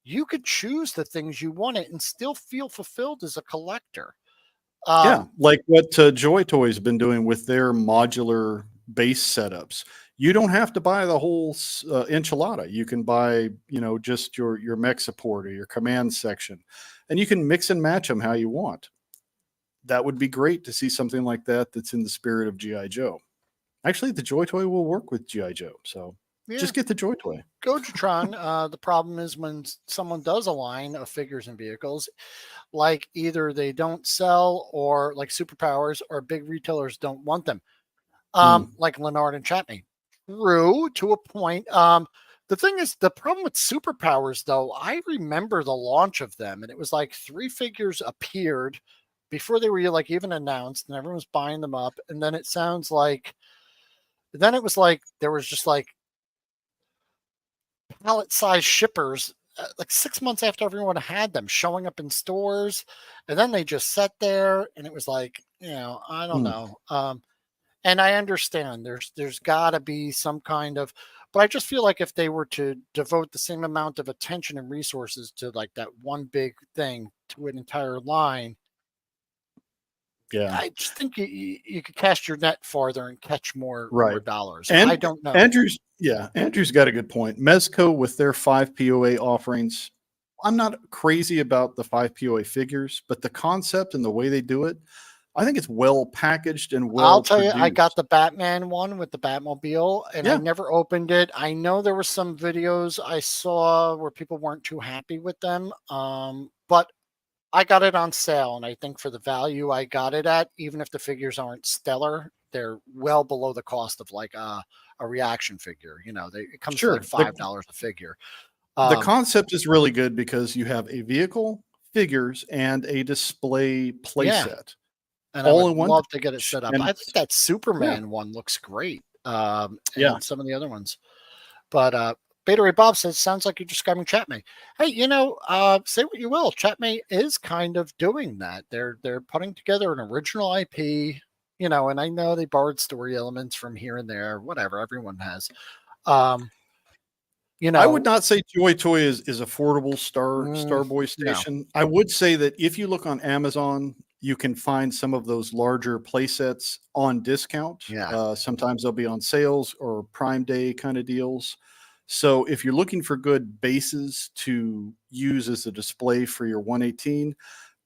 you could choose the things you wanted and still feel fulfilled as a collector. Yeah, like what Joy Toy's been doing with their modular base setups. You don't have to buy the whole enchilada. You can buy, you know, just your mech support or your command section, and you can mix and match them how you want. That would be great to see something like that that's in the spirit of G.I. Joe. Actually, the Joy Toy will work with G.I. Joe, so just get the Joy Toy. Gojatron, the problem is when someone does a line of figures and vehicles, like either they don't sell or like superpowers or big retailers don't want them. Like Leonard and Chap Mei. True to a point. The thing is, the problem with superpowers, though, I remember the launch of them, and it was like 3 figures appeared before they were like even announced, and everyone was buying them up. And then it sounds like, then it was like there was just like pallet-sized shippers like 6 months after everyone had them showing up in stores, and then they just sat there, and it was like, you know, I don't know. And I understand there's got to be some kind of, but I just feel like if they were to devote the same amount of attention and resources to like that one big thing to an entire line, I just think you could cast your net farther and catch more dollars. And I don't know. Andrew's got a good point. Mezco with their 5 POA offerings, I'm not crazy about the 5 POA figures, but the concept and the way they do it, I think it's well packaged and well I'll tell produced. you, I got the Batman one with the Batmobile, and I never opened it. I know there were some videos I saw where people weren't too happy with them, but I got it on sale, and I think for the value I got it at, even if the figures aren't stellar, they're well below the cost of like a reaction figure. You know, it comes to like $5 a figure. The concept is really good because you have a vehicle, figures, and a display playset. And I would love to get it set up. I think that Superman one looks great. And some of the other ones. But BETARAYBOB says, sounds like you're describing Chap Mei. Hey, you know, say what you will. Chap Mei is kind of doing that. They're putting together an original IP, you know, and I know they borrowed story elements from here and there, whatever. Everyone has. You know, I would not say Joy Toy is affordable Starboy Station. No. I would say that if you look on Amazon, you can find some of those larger play sets on discount. Sometimes they'll be on sales or Prime Day kind of deals. So if you're looking for good bases to use as a display for your 118,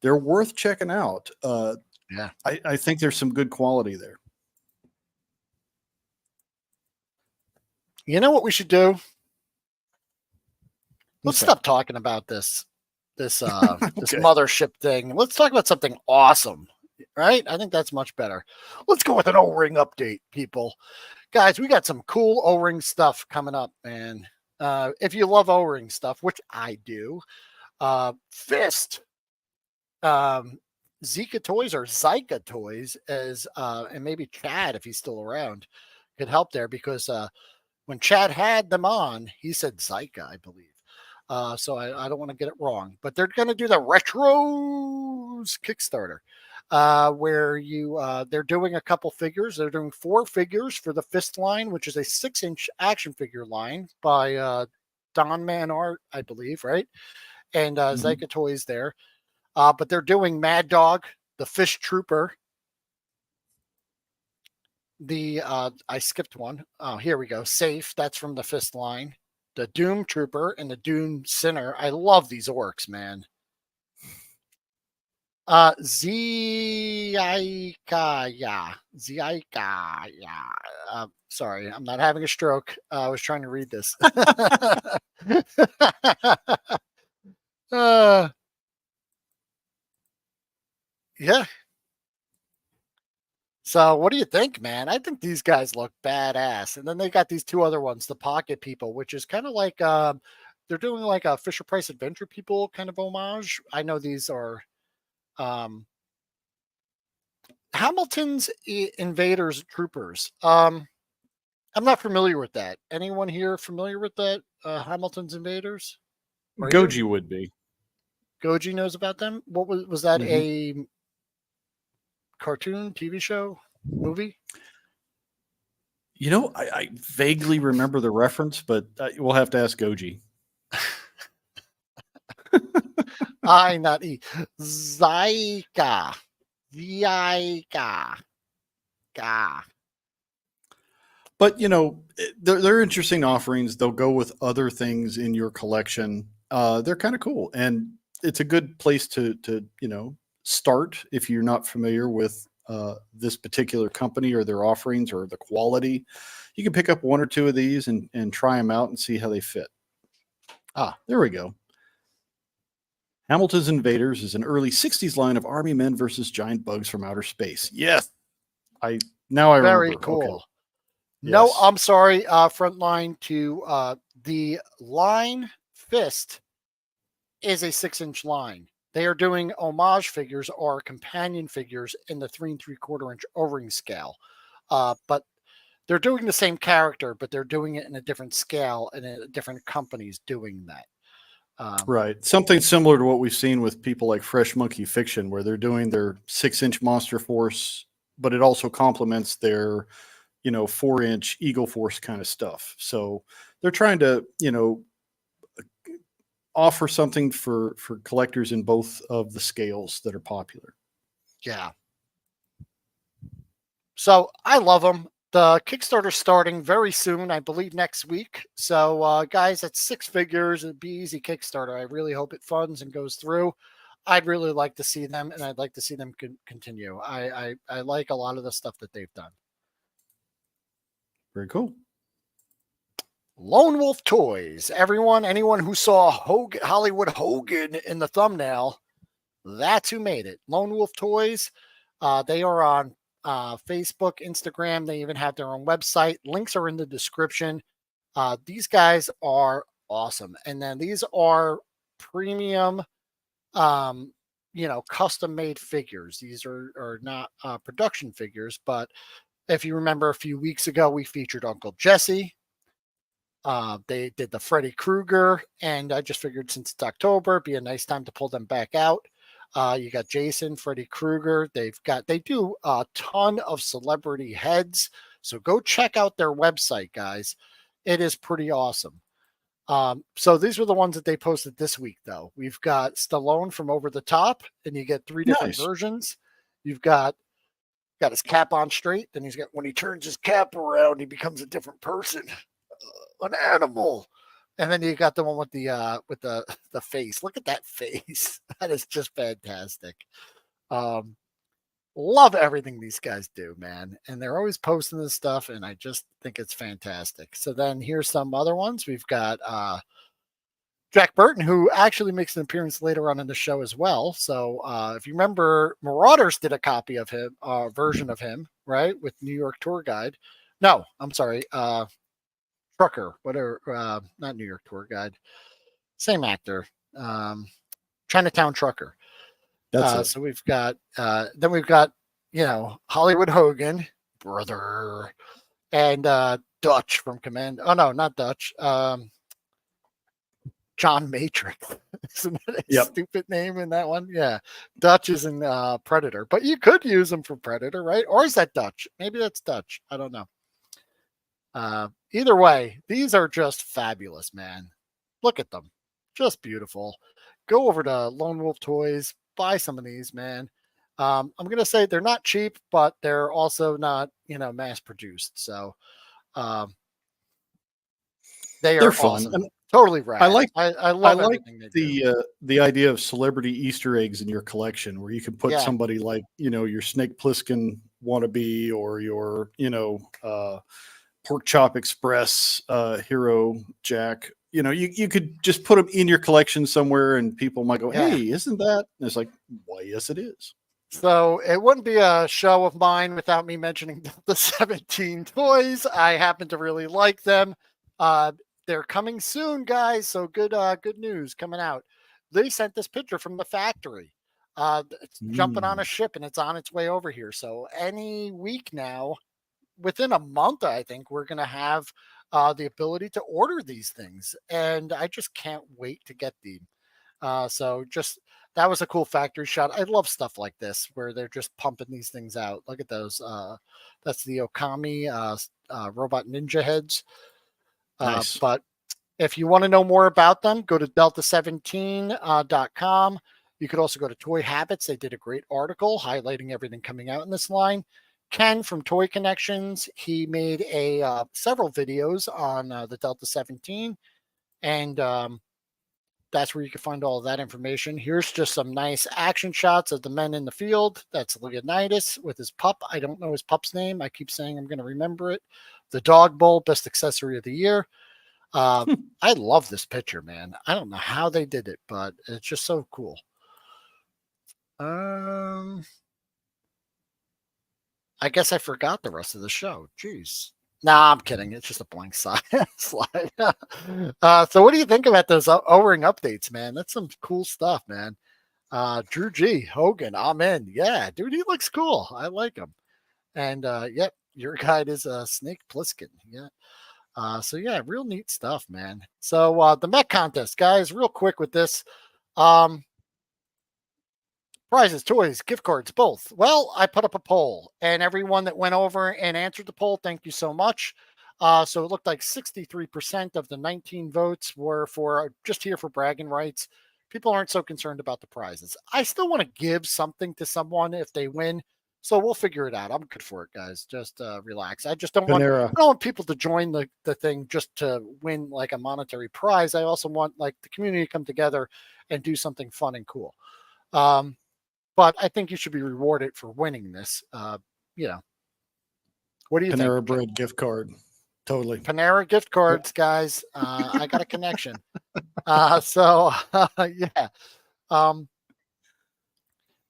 they're worth checking out. I think there's some good quality there. You know what we should do? Let's stop talking about this mothership thing. Let's talk about something awesome, right? I think that's much better. Let's go with an O-ring update, people. Guys, we got some cool O-ring stuff coming up, man. If you love O-ring stuff, which I do, Fist, Zica Toys or Zica Toys, as and maybe Chad, if he's still around, could help there because when Chad had them on, he said Zica, I believe. So I don't want to get it wrong, but they're going to do the Retros Kickstarter, where they're doing a couple figures. They're doing 4 figures for the Fist line, which is a 6-inch action figure line by Don Man Art, I believe, right? And Zica Toys there. But they're doing Mad Dog, the Fish Trooper. I skipped one. Oh, here we go. Safe. That's from the Fist line. The Doom Trooper and the Doom Sinner. I love these orcs, man. Zica, yeah. Sorry, I'm not having a stroke. I was trying to read this. Yeah. So what do you think, man? I think these guys look badass. And then they got these 2 other ones, the Pocket People, which is kind of like they're doing like a Fisher Price Adventure People kind of homage. I know these are Hamilton's Invaders Troopers. I'm not familiar with that. Anyone here familiar with that? Hamilton's Invaders? Goji would be. Goji knows about them. What was that? Mm-hmm. A cartoon, TV show, movie? You know, I vaguely remember the reference, but we'll have to ask Goji. I not E. Zica. Zica. Ga. But you know, they're interesting offerings. They'll go with other things in your collection. They're kind of cool, and it's a good place to you know, start if you're not familiar with this particular company or their offerings or the quality. You can pick up one or two of these and try them out and see how they fit. Ah, there we go. Hamilton's Invaders is an early 60s line of army men versus giant bugs from outer space. Yes. I remember. Very cool. Okay. No, Yes. I'm sorry. Front line to the line fist is a 6-inch line. They are doing homage figures or companion figures in the 3 3/4 inch O-ring scale. But they're doing the same character, but they're doing it in a different scale and a different companies doing that. Right. Something similar to what we've seen with people like Fresh Monkey Fiction, where they're doing their 6-inch Monster Force, but it also complements their, you know, 4-inch Eagle Force kind of stuff. So they're trying to, you know, offer something for collectors in both of the scales that are popular. Yeah. So I love them. The Kickstarter's starting very soon, I believe next week. So, guys, that's 6 figures. It'd be easy Kickstarter. I really hope it funds and goes through. I'd really like to see them, and I'd like to see them continue. I like a lot of the stuff that they've done. Very cool. Lone Wolf Toys. Anyone who saw Hollywood Hogan in the thumbnail, that's who made it. Lone Wolf Toys. They are on Facebook, Instagram. They even have their own website. Links are in the description. These guys are awesome. And then these are premium, you know, custom made figures. These are not production figures, but if you remember a few weeks ago, we featured Uncle Jesse. They did the Freddy Krueger, and I just figured since it's October, it'd be a nice time to pull them back out. You got Jason, Freddy Krueger. They do a ton of celebrity heads. So go check out their website, guys. It is pretty awesome. So these were the ones that they posted this week, though. We've got Stallone from Over the Top, and you get 3 different versions. You've got his cap on straight. Then he's got, when he turns his cap around, he becomes a different person, an animal. And then you got the one with the face. Look at that face. That is just fantastic. Love everything these guys do, man. And they're always posting this stuff, and I just think it's fantastic. So then here's some other ones. We've got Jack Burton, who actually makes an appearance later on in the show as well. So if you remember, Marauders did a copy of him, version of him, right, with New York Tour Guide. No, I'm sorry. Trucker, whatever, not New York Tour Guide, same actor, Chinatown Trucker. So we've got, then we've got, you know, Hollywood Hogan, brother, and Dutch from Command. Oh no, not Dutch. John Matrix. Isn't that a stupid name in that one? Yeah, Dutch is in Predator, but you could use him for Predator, right? Or is that Dutch? Maybe that's Dutch. I don't know. Either way, these are just fabulous, man. Look at them. Just beautiful. Go over to Lone Wolf Toys, buy some of these, man. I'm going to say they're not cheap, but they're also not, you know, mass produced. So, they're fun. awesome. Totally rad. I love everything they do. The idea of celebrity Easter eggs in your collection, where you can put somebody like, you know, your Snake Plissken wannabe, or your, you know, Pork Chop Express hero Jack. You know, you could just put them in your collection somewhere, and people might go, "Hey, isn't that?" And it's like, "Why, yes, it is." So it wouldn't be a show of mine without me mentioning the 17 toys. I happen to really like them. they're coming soon, guys. So good news coming out. They sent this picture from the factory. It's jumping on a ship and it's on its way over here. So any week now, within a month, I think we're going to have the ability to order these things. And I just can't wait to get them. So just that was a cool factory shot. I love stuff like this where they're just pumping these things out. Look at those. That's the Okami robot ninja heads. Nice. But if you want to know more about them, go to delta17.com. You could also go to Toy Habits. They did a great article highlighting everything coming out in this line. Ken from Toy Connections, he made several videos on the Delta 17, and that's where you can find all of that information. Here's just some nice action shots of the men in the field. That's Leonidas with his pup. I don't know his pup's name. I keep saying I'm going to remember it. The dog bowl, best accessory of the year. I love this picture, man. I don't know how they did it, but it's just so cool. I guess I forgot the rest of the show. Jeez. Nah, I'm kidding. It's just a blank slide. So what do you think about those O-ring updates, man? That's some cool stuff, man. Drew G. Hogan, I'm in. Yeah, dude, he looks cool. I like him. And yep, your guide is Snake Plissken. Yeah. So yeah, real neat stuff, man. So the mech contest, guys, real quick with this. Prizes, toys, gift cards, both. Well, I put up a poll, and everyone that went over and answered the poll, thank you so much. So it looked like 63% of the 19 votes were for just here for bragging rights. People aren't so concerned about the prizes. I still want to give something to someone if they win, so we'll figure it out. I'm good for it, guys. Just relax. I just don't want people to join the thing just to win like a monetary prize. I also want like the community to come together and do something fun and cool. But I think you should be rewarded for winning this. What do you think? Panera Bread gift card. Totally. Panera gift cards, guys. I got a connection. Yeah.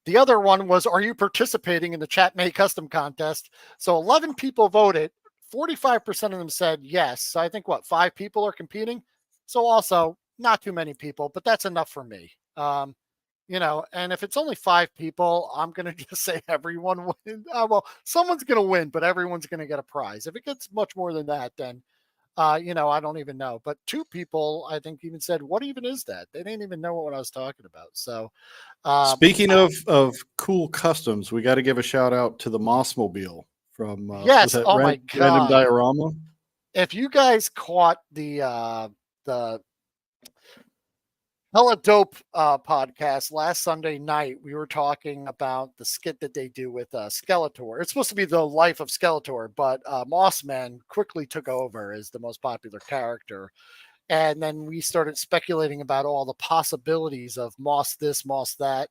The other one was, are you participating in the Chap Mei custom contest? So 11 people voted. 45% of them said yes. So I think 5 people are competing. So also not too many people, but that's enough for me. And if it's only 5 people, I'm going to just say everyone wins. Well, someone's going to win, but everyone's going to get a prize. If it gets much more than that, then, I don't even know. But 2 people, I think, even said, what even is that? They didn't even know what I was talking about. So speaking of cool customs, we got to give a shout out to the Mossmobile from yes. Oh my God. Random Diorama. If you guys caught the Hella Dope podcast last Sunday night, we were talking about the skit that they do with Skeletor. It's supposed to be the life of Skeletor, but Mossman quickly took over as the most popular character. And then we started speculating about all the possibilities of Moss this, Moss that,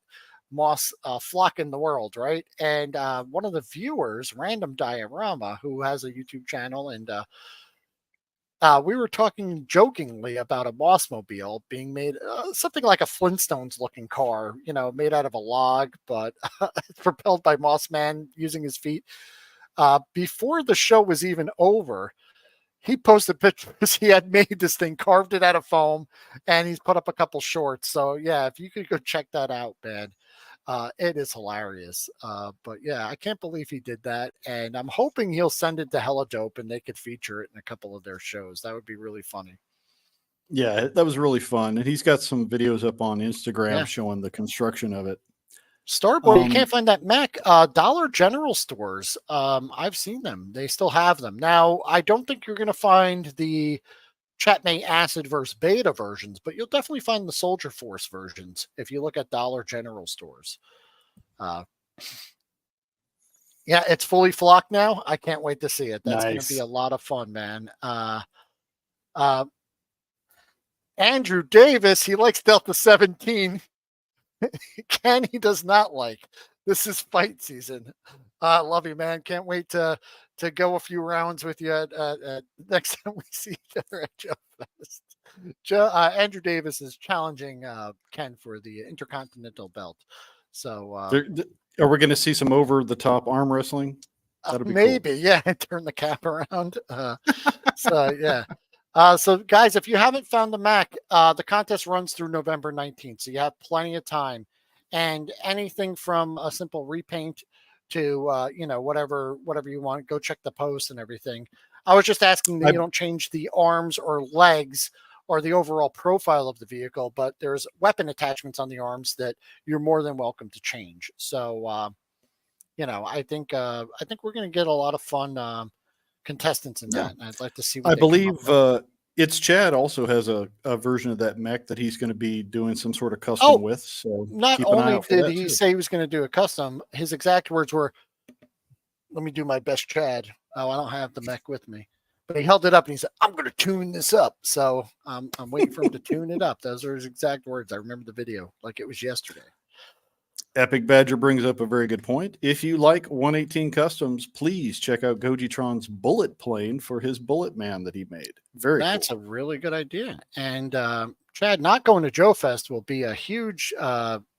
Moss flocking the world, right? And one of the viewers, Random Diorama, who has a YouTube channel, and we were talking jokingly about a Mossmobile being made something like a Flintstones looking car, made out of a log, but it's propelled by Mossman using his feet. Before the show was even over, he posted pictures. He had made this thing, carved it out of foam, and he's put up a couple shorts. So yeah, if you could go check that out, man. It is hilarious. But yeah, I can't believe he did that. And I'm hoping he'll send it to Hella Dope and they could feature it in a couple of their shows. That would be really funny. Yeah, that was really fun. And he's got some videos up on Instagram showing the construction of it. Starboy, you can't find that mech. Dollar General stores. I've seen them. They still have them. Now, I don't think you're going to find the Chap Mei Acid versus Beta versions, but you'll definitely find the Soldier Force versions if you look at Dollar General stores. Yeah, it's fully flocked now. I can't wait to see it. That's going to be a lot of fun, man. Andrew Davis, he likes Delta 17. Ken, he does not like. This is fight season. Love you, man. Can't wait to go a few rounds with you at next time we see each other at Joe Fest. Andrew Davis is challenging Ken for the Intercontinental belt. So are we going to see some over-the-top arm wrestling? Maybe, cool. Yeah, turn the cap around. So yeah. So guys, if you haven't found the mech, the contest runs through November 19th. So you have plenty of time, and anything from a simple repaint to, whatever you want, go check the post and everything. I was just asking that I, you don't change the arms or legs or the overall profile of the vehicle, but there's weapon attachments on the arms that you're more than welcome to change. So, I think we're going to get a lot of fun contestants in yeah, that. And I'd like to see I what they come up believe with. it's Chad also has a version of that mech that he's going to be doing some sort of custom Oh, with. So not keep an eye only out for did that he too. say he was going to do a custom, his exact words were, "Let me do my best, Chad." Oh, I don't have the mech with me, but he held it up and he said, "I'm going to tune this up." So I'm waiting for him to tune it up. Those are his exact words. I remember the video like it was yesterday. Epic Badger brings up a very good point. If you like 118 customs, please check out Gojitron's bullet plane for his bullet man that he made. Very That's cool. a really good idea. And Chad, not going to Joe Fest will be a huge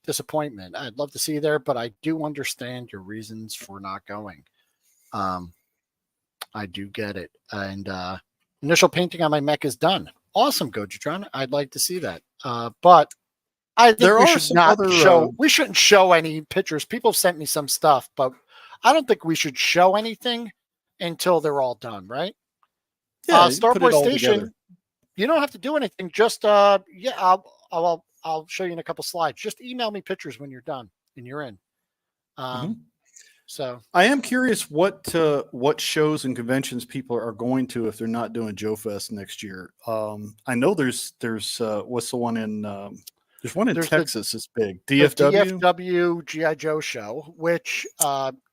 disappointment. I'd love to see you there, but I do understand your reasons for not going. Um, I do get it. And initial painting on my mech is done. Awesome, Gojitron. I'd like to see that. But I think There we are should some not other show. We shouldn't show any pictures. People have sent me some stuff, but I don't think we should show anything until they're all done. Right? yeah, put it Starboy all together. Station. You don't have to do anything. Just I'll show you in a couple slides. Just email me pictures when you're done and you're in. Mhm. So I am curious what shows and conventions people are going to if they're not doing Joe Fest next year. I know there's what's the one in there's one in there's Texas. It's big. the DFW. DFW GI Joe show, which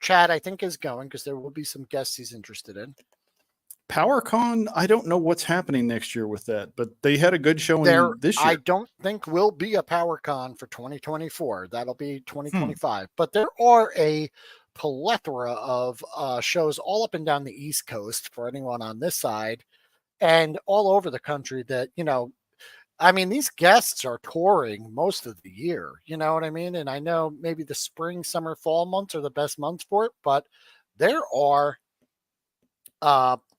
Chad I think is going because there will be some guests he's interested in. PowerCon, I don't know what's happening next year with that, but they had a good There, showing this I year. don't think will be a PowerCon for 2024. That'll be Hmm. 2025. But there are a plethora of shows all up and down the East Coast for anyone on this side and all over the country that, I mean, these guests are touring most of the year. You know what I mean? And I know maybe the spring, summer, fall months are the best months for it, but there are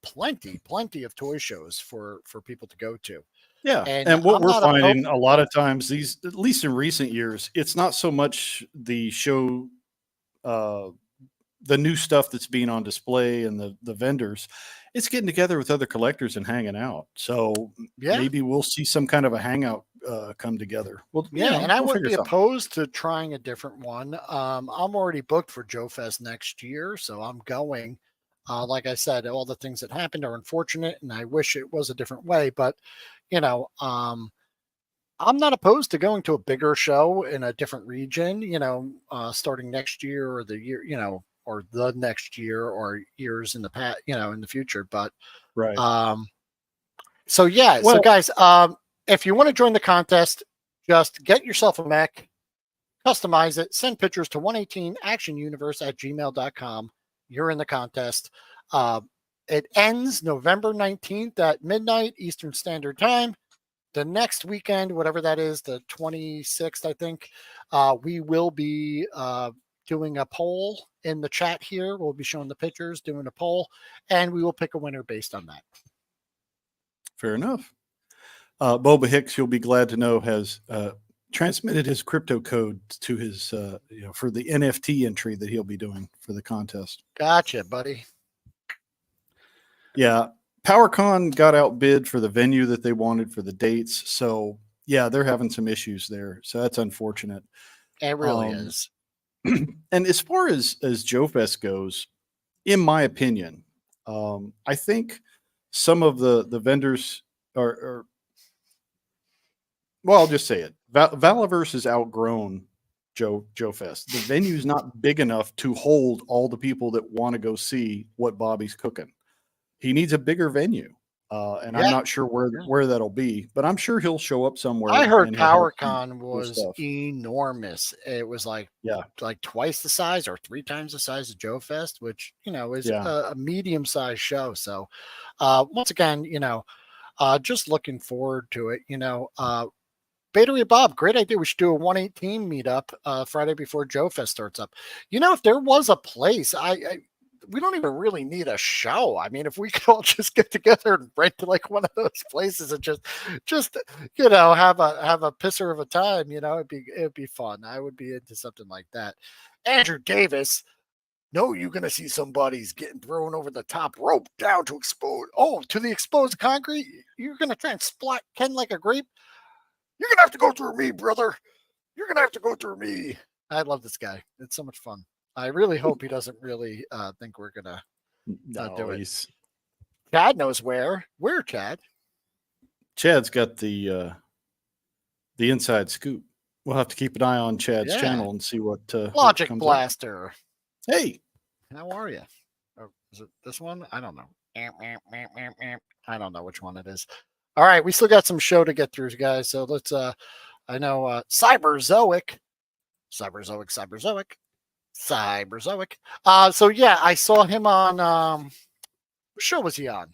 plenty of toy shows for people to go to. Yeah, And and what I'm we're not opposed. finding a lot of times, these at least in recent years, it's not so much the show, uh, the new stuff that's being on display and the vendors. It's getting together with other collectors and hanging out. So Yeah. maybe we'll see some kind of a hangout come together. Well, Yeah, and I we'll wouldn't figure be something out. opposed to trying a different one. I'm already booked for Joe Fest next year, so I'm going. Like I said, all the things that happened are unfortunate, and I wish it was a different way. But I'm not opposed to going to a bigger show in a different region. Starting next year or the year, or the next year or years in the past, in the future. But Right. so yeah, so Well, guys, if you want to join the contest, just get yourself a mech, customize it, send pictures to 118actionuniverse@gmail.com. You're in the contest. It ends November 19th at midnight Eastern Standard Time. The next weekend, whatever that is, the 26th, I think, we will be doing a poll in the chat here. We'll be showing the pictures, doing a poll, and we will pick a winner based on that. fair enough. Boba Hicks, you'll be glad to know, has transmitted his crypto code to his, for the NFT entry that he'll be doing for the contest. Gotcha, buddy. Yeah. PowerCon got outbid for the venue that they wanted for the dates. So yeah, they're having some issues there. So that's unfortunate. It really is. And as far as Joe Fest goes, in my opinion, I think some of the vendors are well, I'll just say it. Valaverse has outgrown Joe Fest. The venue's not big enough to hold all the people that want to go see what Bobby's cooking. He needs a bigger venue. And I'm Yeah. not sure where that'll be, but I'm sure he'll show up somewhere. I heard and he'll have some PowerCon cool was stuff. enormous. It was like twice the size or 3 times the size of Joe Fest, which is a medium-sized show. So once again, just looking forward to it. BETARAYBOB, great idea. We should do a 118 meetup Friday before Joe Fest starts up. If there was a place, we don't even really need a show. I mean, if we could all just get together and rent to like one of those places and just you know, have a pisser of a time, you know, it'd be fun. I would be into something like that. Andrew Davis, no, you're gonna see somebody's getting thrown over the top rope down to the exposed concrete. You're gonna try and splat Ken like a grape. You're gonna have to go through me, brother. You're gonna have to go through me. I love this guy. It's so much fun. I really hope he doesn't really think we're gonna do it. Chad knows where. Where, Chad? Chad's got the inside scoop. We'll have to keep an eye on Chad's channel and see what Logic comes Blaster. Up. Hey, how are you? Oh, is it this one? I don't know. I don't know which one it is. All right, we still got some show to get through, guys. So let's. I know Cyberzoic. So yeah, I saw him on. What show was he on?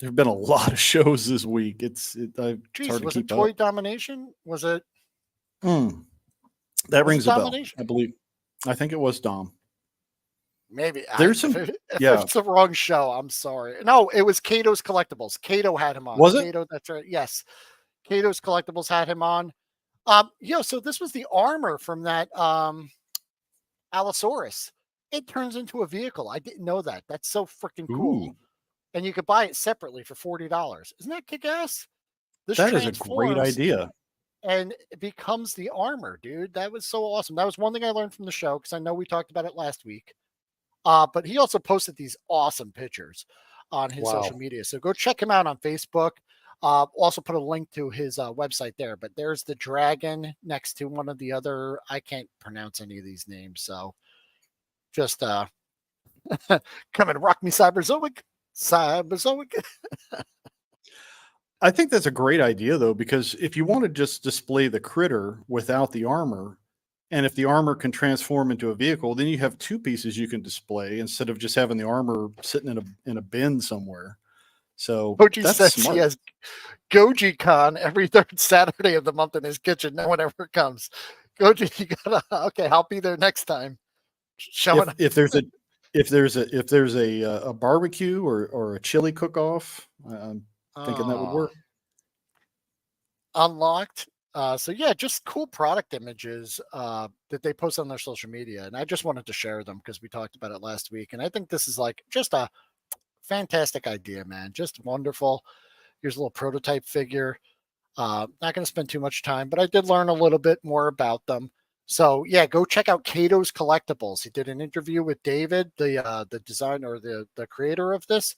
There have been a lot of shows this week. It's hard to was keep it Toy up. Domination? Was it? That rings a bell. I believe. I think it was Dom. Maybe there's if it's the wrong show, I'm sorry. No, it was Kato's Collectibles. Kato had him on. Was it? Kato, that's right. Yes, Kato's Collectibles had him on. So this was the armor from that Allosaurus. It turns into a vehicle. I didn't know that. That's so freaking cool. Ooh. And you could buy it separately for $40. Isn't that kick-ass? That is a great idea. And it becomes the armor, dude. That was so awesome. That was one thing I learned from the show, because I know we talked about it last week. But he also posted these awesome pictures on his social media. So go check him out on Facebook. Also put a link to his website there. But there's the dragon next to one of the other. I can't pronounce any of these names. So just come and rock me, Cyberzoic. I think that's a great idea, though, because if you want to just display the critter without the armor, and if the armor can transform into a vehicle, then you have two pieces you can display instead of just having the armor sitting in a bin somewhere. So Goji that's says smart. he has Goji Con every third Saturday of the month in his kitchen. No one ever comes. Goji, you gotta okay. I'll be there next time. Showing up. If there's a barbecue or a chili cook-off, I'm thinking that would work. Unlocked. So yeah, just cool product images that they post on their social media, and I just wanted to share them because we talked about it last week, and I think this is like just a fantastic idea, man. Just wonderful. Here's a little prototype figure. Not going to spend too much time, but I did learn a little bit more about them. So yeah, go check out Kato's Collectibles. He did an interview with David, the designer, the creator of this,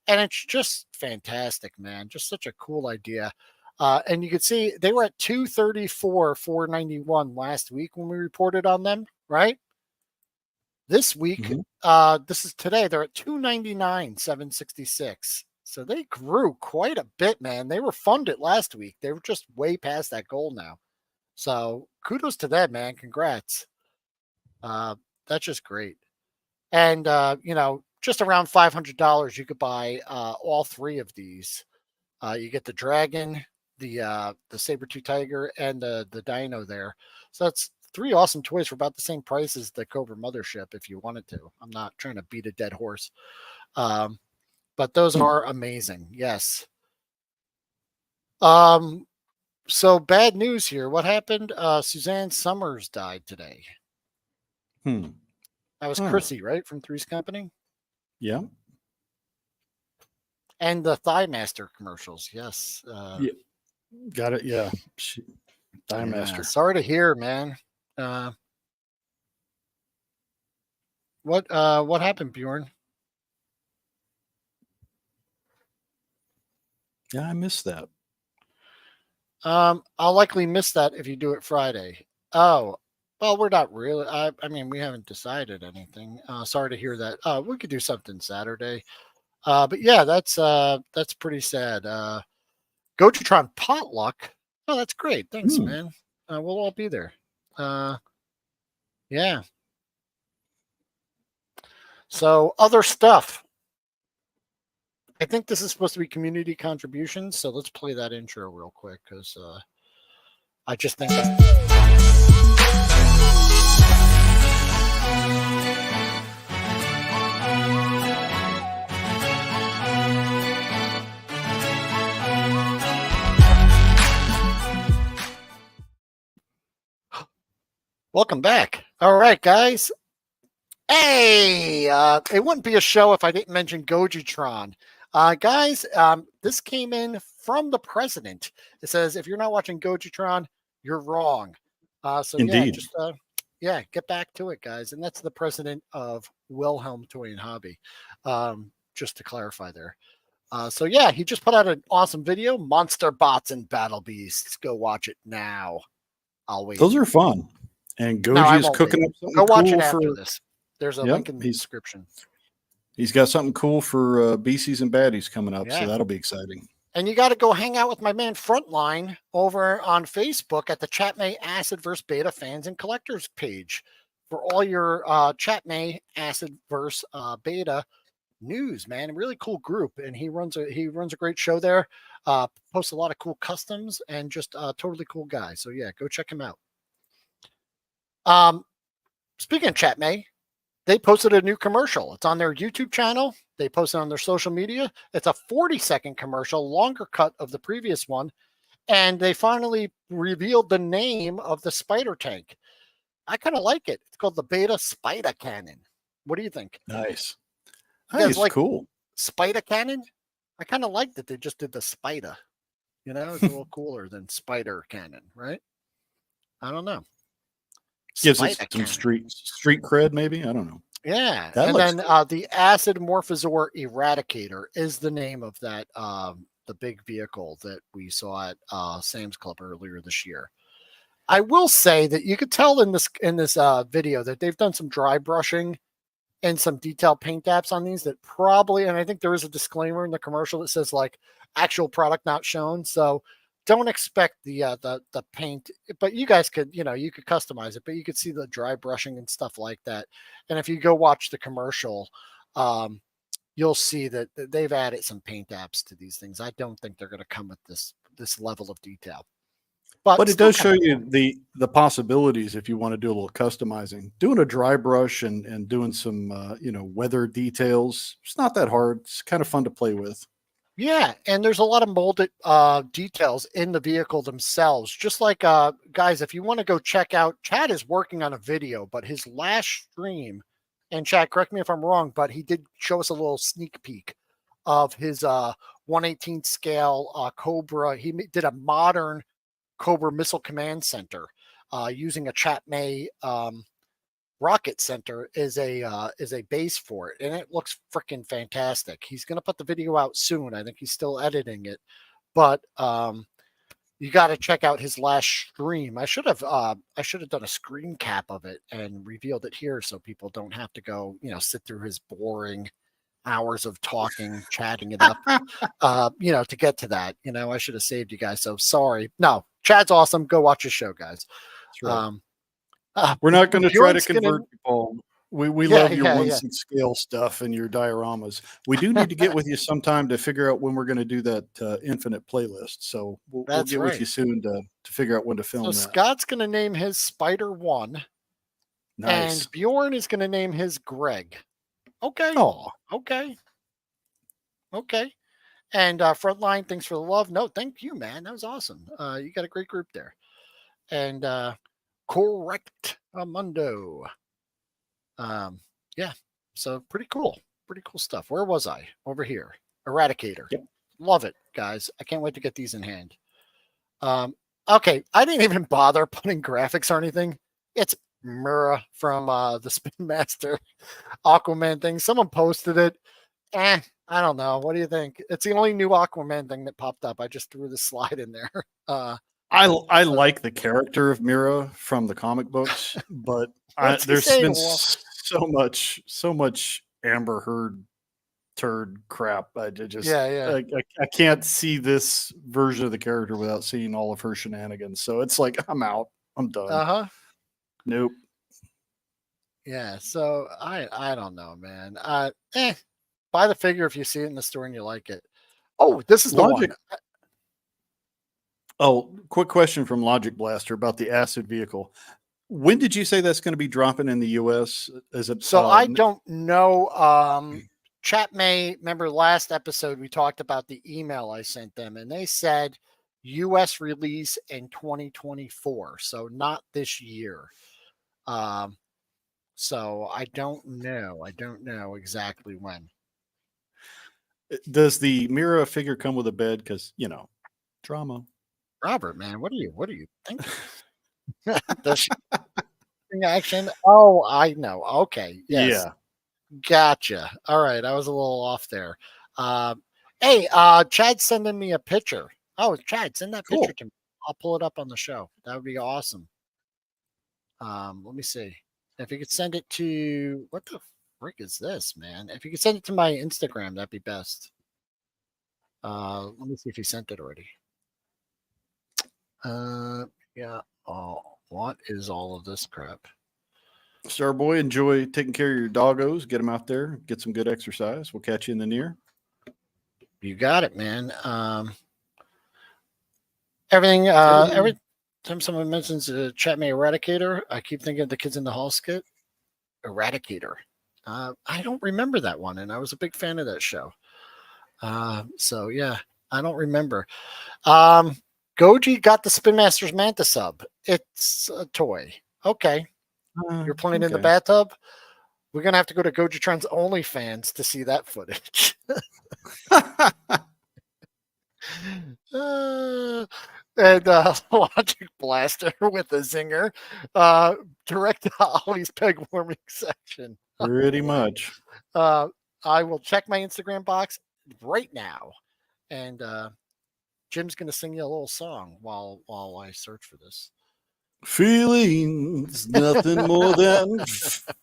and it's just fantastic, man. Just such a cool idea. And you can see they were at 234, 491 last week when we reported on them, right? This week, this is today, they're at 299, 766. So they grew quite a bit, man. They were funded last week. They were just way past that goal now. So kudos to them, man. Congrats. That's just great. And, just around $500, you could buy all three of these. You get the dragon, the saber-tooth tiger, and the dino there. So that's three awesome toys for about the same price as the Cobra mothership if you wanted to. I'm not trying to beat a dead horse. But those are amazing. Yes. So bad news here. What happened? Suzanne Summers died today. That was Chrissy, right? From Three's Company? Yeah. And the Thigh Master commercials. Yes. Yeah. Got it. Yeah. Thigh Master. Sorry to hear, man. What happened, Bjorn? Yeah, I missed that. I'll likely miss that if you do it Friday. Oh, well, we're not really. I mean, we haven't decided anything. Sorry to hear that. We could do something Saturday. But yeah, that's pretty sad. Gojitron potluck. Oh, that's great. Thanks, man. We'll all be there. Yeah. So other stuff. I think this is supposed to be community contributions, so let's play that intro real quick because I just think Welcome back. All right, guys. Hey, it wouldn't be a show if I didn't mention Gojitron. Guys, this came in from the president. It says, if you're not watching Gojitron, you're wrong. So Indeed. get back to it, guys. And that's the president of Wilhelm Toy and Hobby. Just to clarify there. So yeah, he just put out an awesome video, Monster Bots and Battle Beasts. Go watch it now. I'll wait. Those are fun. And No, I Goji is won't cooking wait. up something Go watch cool it after for this. There's a Yep, link in the he's- description. He's got something cool for BCs and baddies coming up, Yeah. so that'll be exciting. And you got to go hang out with my man Frontline over on Facebook at the Chap Mei Acidverse Beta fans and collectors page for all your Chap Mei Acidverse Beta news, man. A really cool group, and he runs a great show there. Posts a lot of cool customs and just totally cool guy. So yeah, go check him out. Speaking of Chap Mei, they posted a new commercial. It's on their YouTube channel. They posted on their social media. It's a 40-second commercial, longer cut of the previous one. And they finally revealed the name of the spider tank. I kind of like it. It's called the Beta Spider Cannon. What do you think? Nice. You guys Nice, like cool. Spider Cannon? I kind of like that they just did the spider. You know, it's a little cooler than Spider Cannon, right? I don't know. Gives us Spider some Cannon. street cred, maybe. I don't know. Yeah, That and looks then the Acid Morphosaur Eradicator is the name of that the big vehicle that we saw at Sam's Club earlier this year. I will say that you could tell in this video that they've done some dry brushing and some detailed paint apps on these that probably, and I think there is a disclaimer in the commercial that says like actual product not shown. So don't expect the paint, but you guys could, you could customize it, but you could see the dry brushing and stuff like that. And if you go watch the commercial, you'll see that they've added some paint apps to these things. I don't think they're going to come with this level of detail. But it still does show kinda you cool. the possibilities if you want to do a little customizing. Doing a dry brush and doing some weather details. It's not that hard. It's kind of fun to play with. Yeah, and there's a lot of molded details in the vehicle themselves. Just like guys, if you want to go check out, Chad is working on a video, but his last stream, and Chad, correct me if I'm wrong, but he did show us a little sneak peek of his 1/18 scale Cobra. He did a modern Cobra Missile Command Center using a Chap Mei rocket center is a base for it, and it looks freaking fantastic. He's going to put the video out soon. I think he's still editing it, but you got to check out his last stream. I should have done a screen cap of it and revealed it here so people don't have to go sit through his boring hours of talking, chatting it up, to get to that. I should have saved you guys. So sorry. No, Chad's awesome. Go watch his show, guys. That's right. We're not going to try to convert people. We love your 1/6 scale stuff and your dioramas. We do need to get with you sometime to figure out when we're going to do that infinite playlist. So we'll get with you soon to figure out when to film that. Scott's going to name his Spider 1. Nice. And Bjorn is going to name his Greg. Okay. Oh, okay. And Frontline, thanks for the love. No, thank you, man. That was awesome. You got a great group there. And correct Mundo. Yeah. So pretty cool stuff. Where was I? Over here. Eradicator. Yep. Love it, guys. I can't wait to get these in hand. Okay. I didn't even bother putting graphics or anything. It's Mura from the Spin Master Aquaman thing. Someone posted it. I don't know. What do you think? It's the only new Aquaman thing that popped up. I just threw the slide in there. I like the character of Mira from the comic books, but there's been so much Amber Heard turd crap. I can't see this version of the character without seeing all of her shenanigans. So it's like I'm out. I'm done. Nope. Yeah. So I don't know, man. Buy the figure if you see it in the store and you like it. Oh, this is the one. Oh, quick question from Logic Blaster about the acid vehicle. When did you say that's going to be dropping in the US? Is it so I don't know. Chap Mei, remember last episode we talked about the email I sent them, and they said US release in 2024. So not this year. So I don't know. I don't know exactly when. Does the Mira figure come with a bed? Because drama. Robert, man, what are you thinking? Does she bring action? Oh, I know. Okay, yes, Yeah, gotcha. All right, I was a little off there. Hey, Chad's sending me a picture. Oh, Chad, send that picture cool. to me. I'll pull it up on the show. That would be awesome. Let me see if you could send it to what the frick is this, man? If you could send it to my Instagram, that'd be best. Let me see if he sent it already. Yeah. Oh, what is all of this crap? Starboy, enjoy taking care of your doggos. Get them out there. Get some good exercise. We'll catch you in the near. You got it, man. Every time someone mentions Chap Mei Eradicator, I keep thinking of the Kids in the Hall skit. Eradicator. I don't remember that one, and I was a big fan of that show. So yeah, I don't remember. Goji got the Spin Masters Manta sub. It's a toy. Okay. You're playing in the bathtub. We're gonna have to go to Gojitron's OnlyFans to see that footage. And Logic Blaster with a zinger. Direct to Ollie's peg warming section. Pretty much. I will check my Instagram box right now, and Jim's gonna sing you a little song while I search for this. Feelings, nothing more than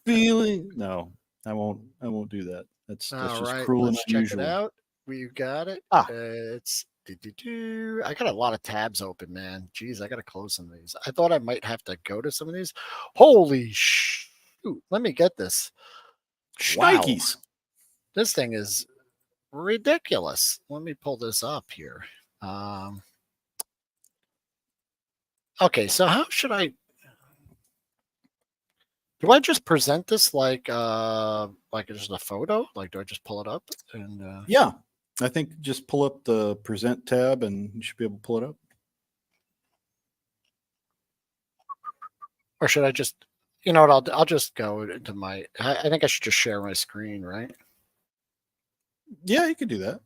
feeling. No, I won't do that. That's All just right, cruel and let's check unusual. it out. We got it. Ah. It's I got a lot of tabs open, man. Jeez, I got to close some of these. I thought I might have to go to some of these. Holy shoot. Let me get this. Wow. Shnikes. This thing is ridiculous. Let me pull this up here. Okay, so how should I do I just present this like just a photo? Like do I just pull it up and Yeah. I think just pull up the present tab and you should be able to pull it up. Or should I just you know what I'll just go into my I think I should just share my screen, right? Yeah, you could do that.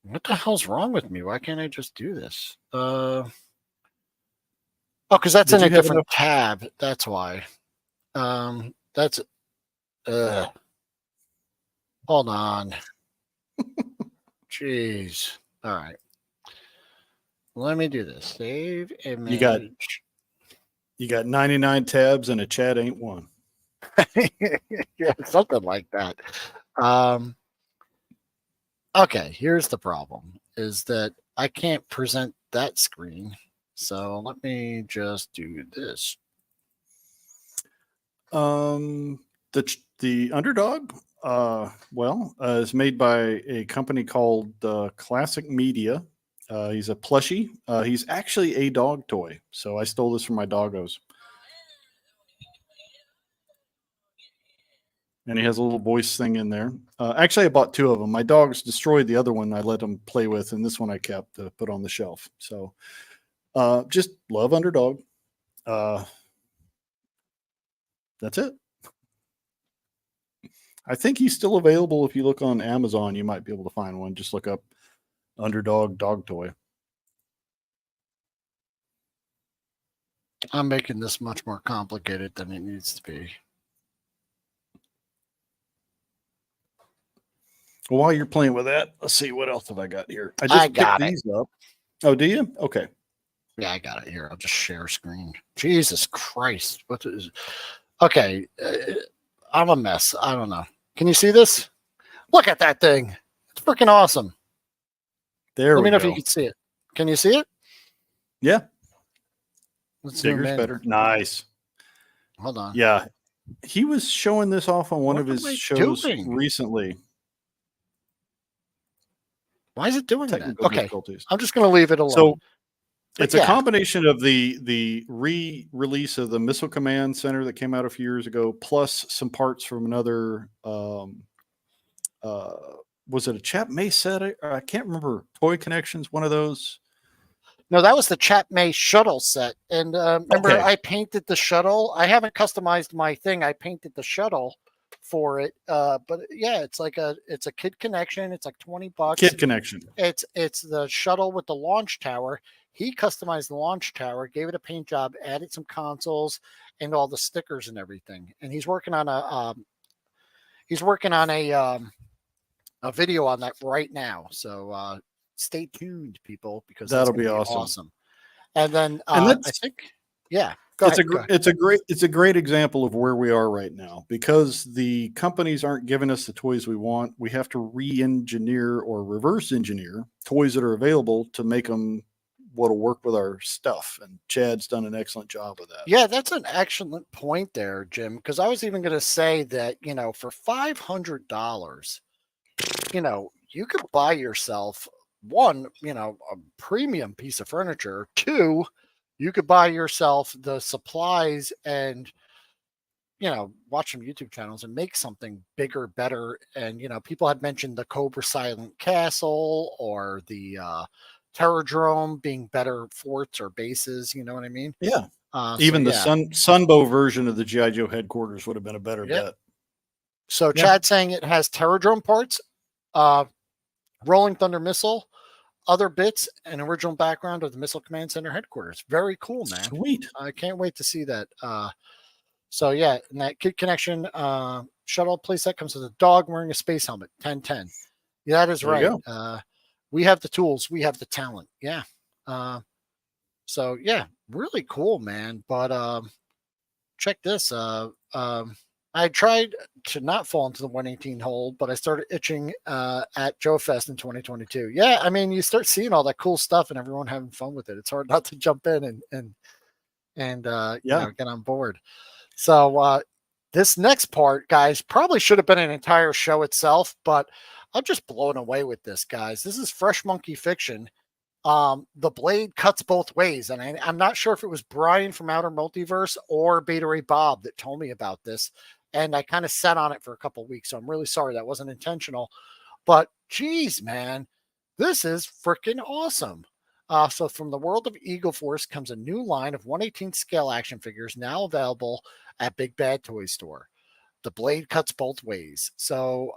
What the hell's wrong with me? Why can't I just do this? Oh, because that's in a different tab. That's why. That's hold on. Jeez. All right. Let me do this. Save image. You got 99 tabs and a chat ain't one. Yeah, something like that. Okay, here's the problem is that I can't present that screen. So let me just do this. The Underdog, is made by a company called Classic Media. He's a plushie. He's actually a dog toy. So I stole this from my doggos. And he has a little voice thing in there. Actually, I bought two of them. My dogs destroyed the other one I let them play with, and this one I kept to put on the shelf. So just love Underdog. That's it. I think he's still available. If you look on Amazon, you might be able to find one. Just look up Underdog dog toy. I'm making this much more complicated than it needs to be. Well, while you're playing with that, let's see what else have I got here. I I just got picked these up. Oh, do you? Okay. Yeah, I got it here. I'll just share screen. Jesus Christ. What is okay. I'm a mess. I don't know. Can you see this? Look at that thing. It's freaking awesome. There we go. Let me know if you can see it. Can you see it? Yeah. Let's Bigger's better. Nice. Hold on. Yeah. He was showing this off on one of his shows recently. Why is it doing that? Okay. Difficulties. I'm just going to leave it alone. So it's a combination of the re-release of the Missile Command Center that came out a few years ago, plus some parts from another. Was it a Chap Mei set? I can't remember. Toy Connections, one of those. No, that was the Chap Mei shuttle set. And remember, Okay. I painted the shuttle. I haven't customized my thing. I painted the shuttle for it. But yeah, it's a kid connection. It's like $20. Kid connection. It's the shuttle with the launch tower. He customized the launch tower, gave it a paint job, added some consoles and all the stickers and everything. And he's working on a video on that right now. So stay tuned, people, because that's That'll going to be be awesome. awesome. And then And I that's think, yeah, go ahead. it's a great example of where we are right now, because the companies aren't giving us the toys we want. We have to re-engineer or reverse engineer toys that are available to make them what'll work with our stuff. And Chad's done an excellent job of that. Yeah, that's an excellent point there, Jim, because I was even going to say that, for $500, you could buy yourself one, a premium piece of furniture. Two, you could buy yourself the supplies and, watch some YouTube channels and make something bigger, better. And, people had mentioned the Cobra Silent Castle or the Terradrome being better forts or bases. You know what I mean? Yeah. So, Even the yeah. Sunbow version of the G.I. Joe headquarters would have been a better Yep. bet. So Yeah. Chad saying it has Terradrome parts, Rolling Thunder missile, other bits, and original background of the Missile Command Center headquarters. Very cool, man. Sweet. I can't wait to see that. So yeah, and that Kid Connection shuttle playset comes with a dog wearing a space helmet. 10-10. Yeah, that is There you right. go. We have the tools. We have the talent. Yeah. So yeah, really cool, man. But check this. I tried to not fall into the 118 hole, but I started itching at Joe Fest in 2022. Yeah, I mean, you start seeing all that cool stuff and everyone having fun with it. It's hard not to jump in and get on board. So this next part, guys, probably should have been an entire show itself, but I'm just blown away with this, guys. This is Fresh Monkey Fiction. The blade cuts both ways, and I'm not sure if it was Brian from Outer Multiverse or BETARAYBOB that told me about this, and I kind of sat on it for a couple of weeks, so I'm really sorry that wasn't intentional. But geez, man, this is freaking awesome. So from the world of Eagle Force comes a new line of 1/18 scale action figures now available at Big Bad Toy Store. The blade cuts both ways. So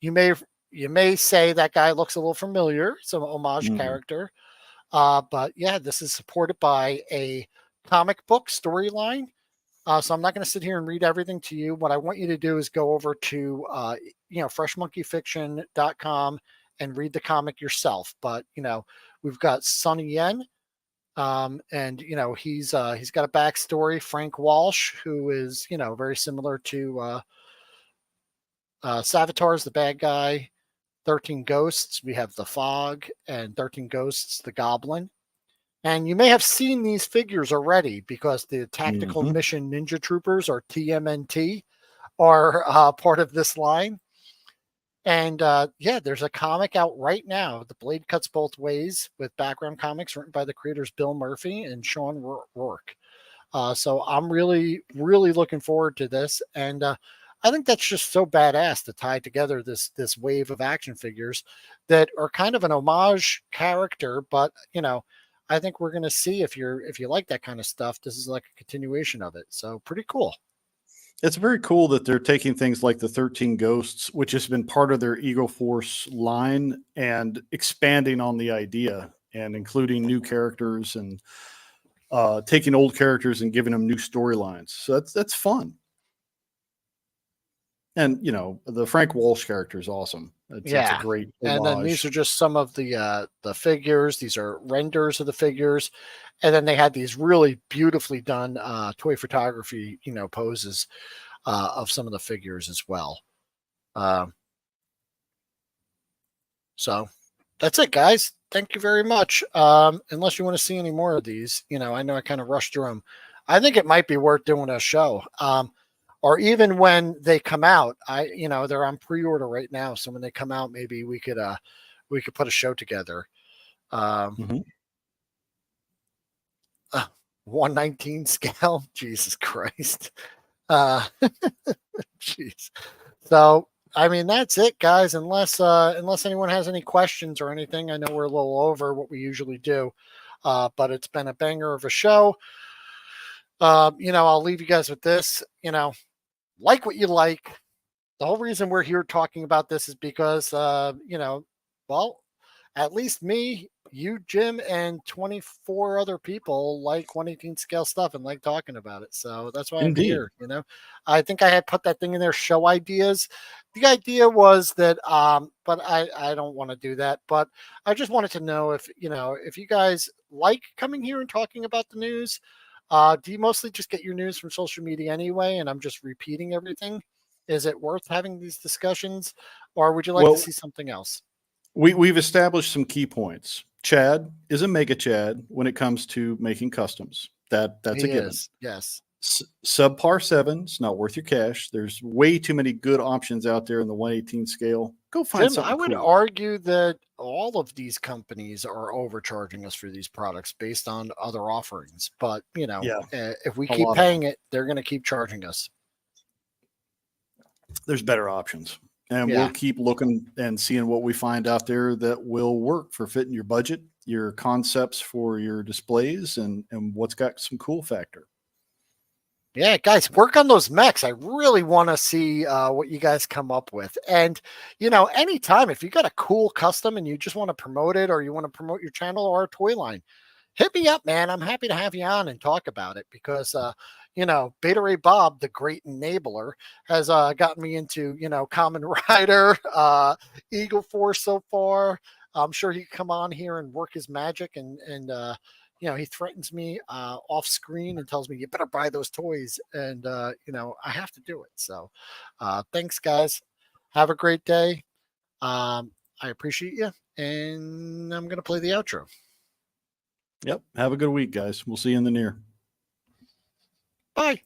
you may say that guy looks a little familiar, some homage character. But yeah, this is supported by a comic book storyline. So I'm not going to sit here and read everything to you. What I want you to do is go over to freshmonkeyfiction.com and read the comic yourself. But we've got Sonny Yen, and he's got a backstory. Frank Walsh, who is very similar to Savitar's the bad guy. 13 Ghosts, we have the Fog, and 13 Ghosts, the Goblin. And you may have seen these figures already because the Tactical Mission Ninja Troopers, or TMNT, are part of this line. And there's a comic out right now, The Blade Cuts Both Ways, with background comics written by the creators Bill Murphy and Sean Rourke. So I'm really, really looking forward to this. And I think that's just so badass to tie together this wave of action figures that are kind of an homage character, but I think we're going to see if you like that kind of stuff. This is like a continuation of it. So pretty cool. It's very cool that they're taking things like the 13 Ghosts, which has been part of their Eagle Force line, and expanding on the idea and including new characters and taking old characters and giving them new storylines. So that's fun. And the Frank Walsh character is awesome. It's a great homage. And then these are just some of the figures. These are renders of the figures, and then they had these really beautifully done toy photography, poses of some of the figures as well. So that's it, guys. Thank you very much. Unless you want to see any more of these, I know I kind of rushed through them. I think it might be worth doing a show. Or even when they come out, they're on pre-order right now. So when they come out, maybe we could put a show together. 1/19 scale. Jesus Christ. Jeez. So, I mean, that's it, guys. Unless anyone has any questions or anything, I know we're a little over what we usually do. But it's been a banger of a show. I'll leave you guys with this. Like what you like. The whole reason we're here talking about this is because, well, at least me, you, Jim, and 24 other people like 118 scale stuff and like talking about it. So that's why I'm Indeed. here. I think I had put that thing in there, show ideas. The idea was that, but I don't want to do that. But I just wanted to know if you guys like coming here and talking about the news. Do you mostly just get your news from social media anyway? And I'm just repeating everything. Is it worth having these discussions, or would you like to Well, see something else? we've established some key points. Chad is a mega Chad when it comes to making customs. That's a He given. is, yes. Subpar 7, it's not worth your cash. There's way too many good options out there in the 118 scale. Go find Jim, I something would cool. argue that all of these companies are overcharging us for these products based on other offerings. But, Yeah, if we a keep lot of paying them. it, they're going to keep charging us. There's better options. And we'll Yeah. keep looking and seeing what we find out there that will work for fitting your budget, your concepts for your displays, and what's got some cool factor. Yeah, guys, work on those mechs. I really want to see what you guys come up with. And, anytime if you got a cool custom and you just want to promote it or you want to promote your channel or a toy line, hit me up, man. I'm happy to have you on and talk about it because, BETARAYBOB, the great enabler, has gotten me into, Common Rider, Eagle Force so far. I'm sure he can come on here and work his magic and he threatens me off screen and tells me you better buy those toys, and I have to do it. So, thanks, guys. Have a great day. I appreciate you, and I'm gonna play the outro. Yep. Have a good week, guys. We'll see you in the near. Bye.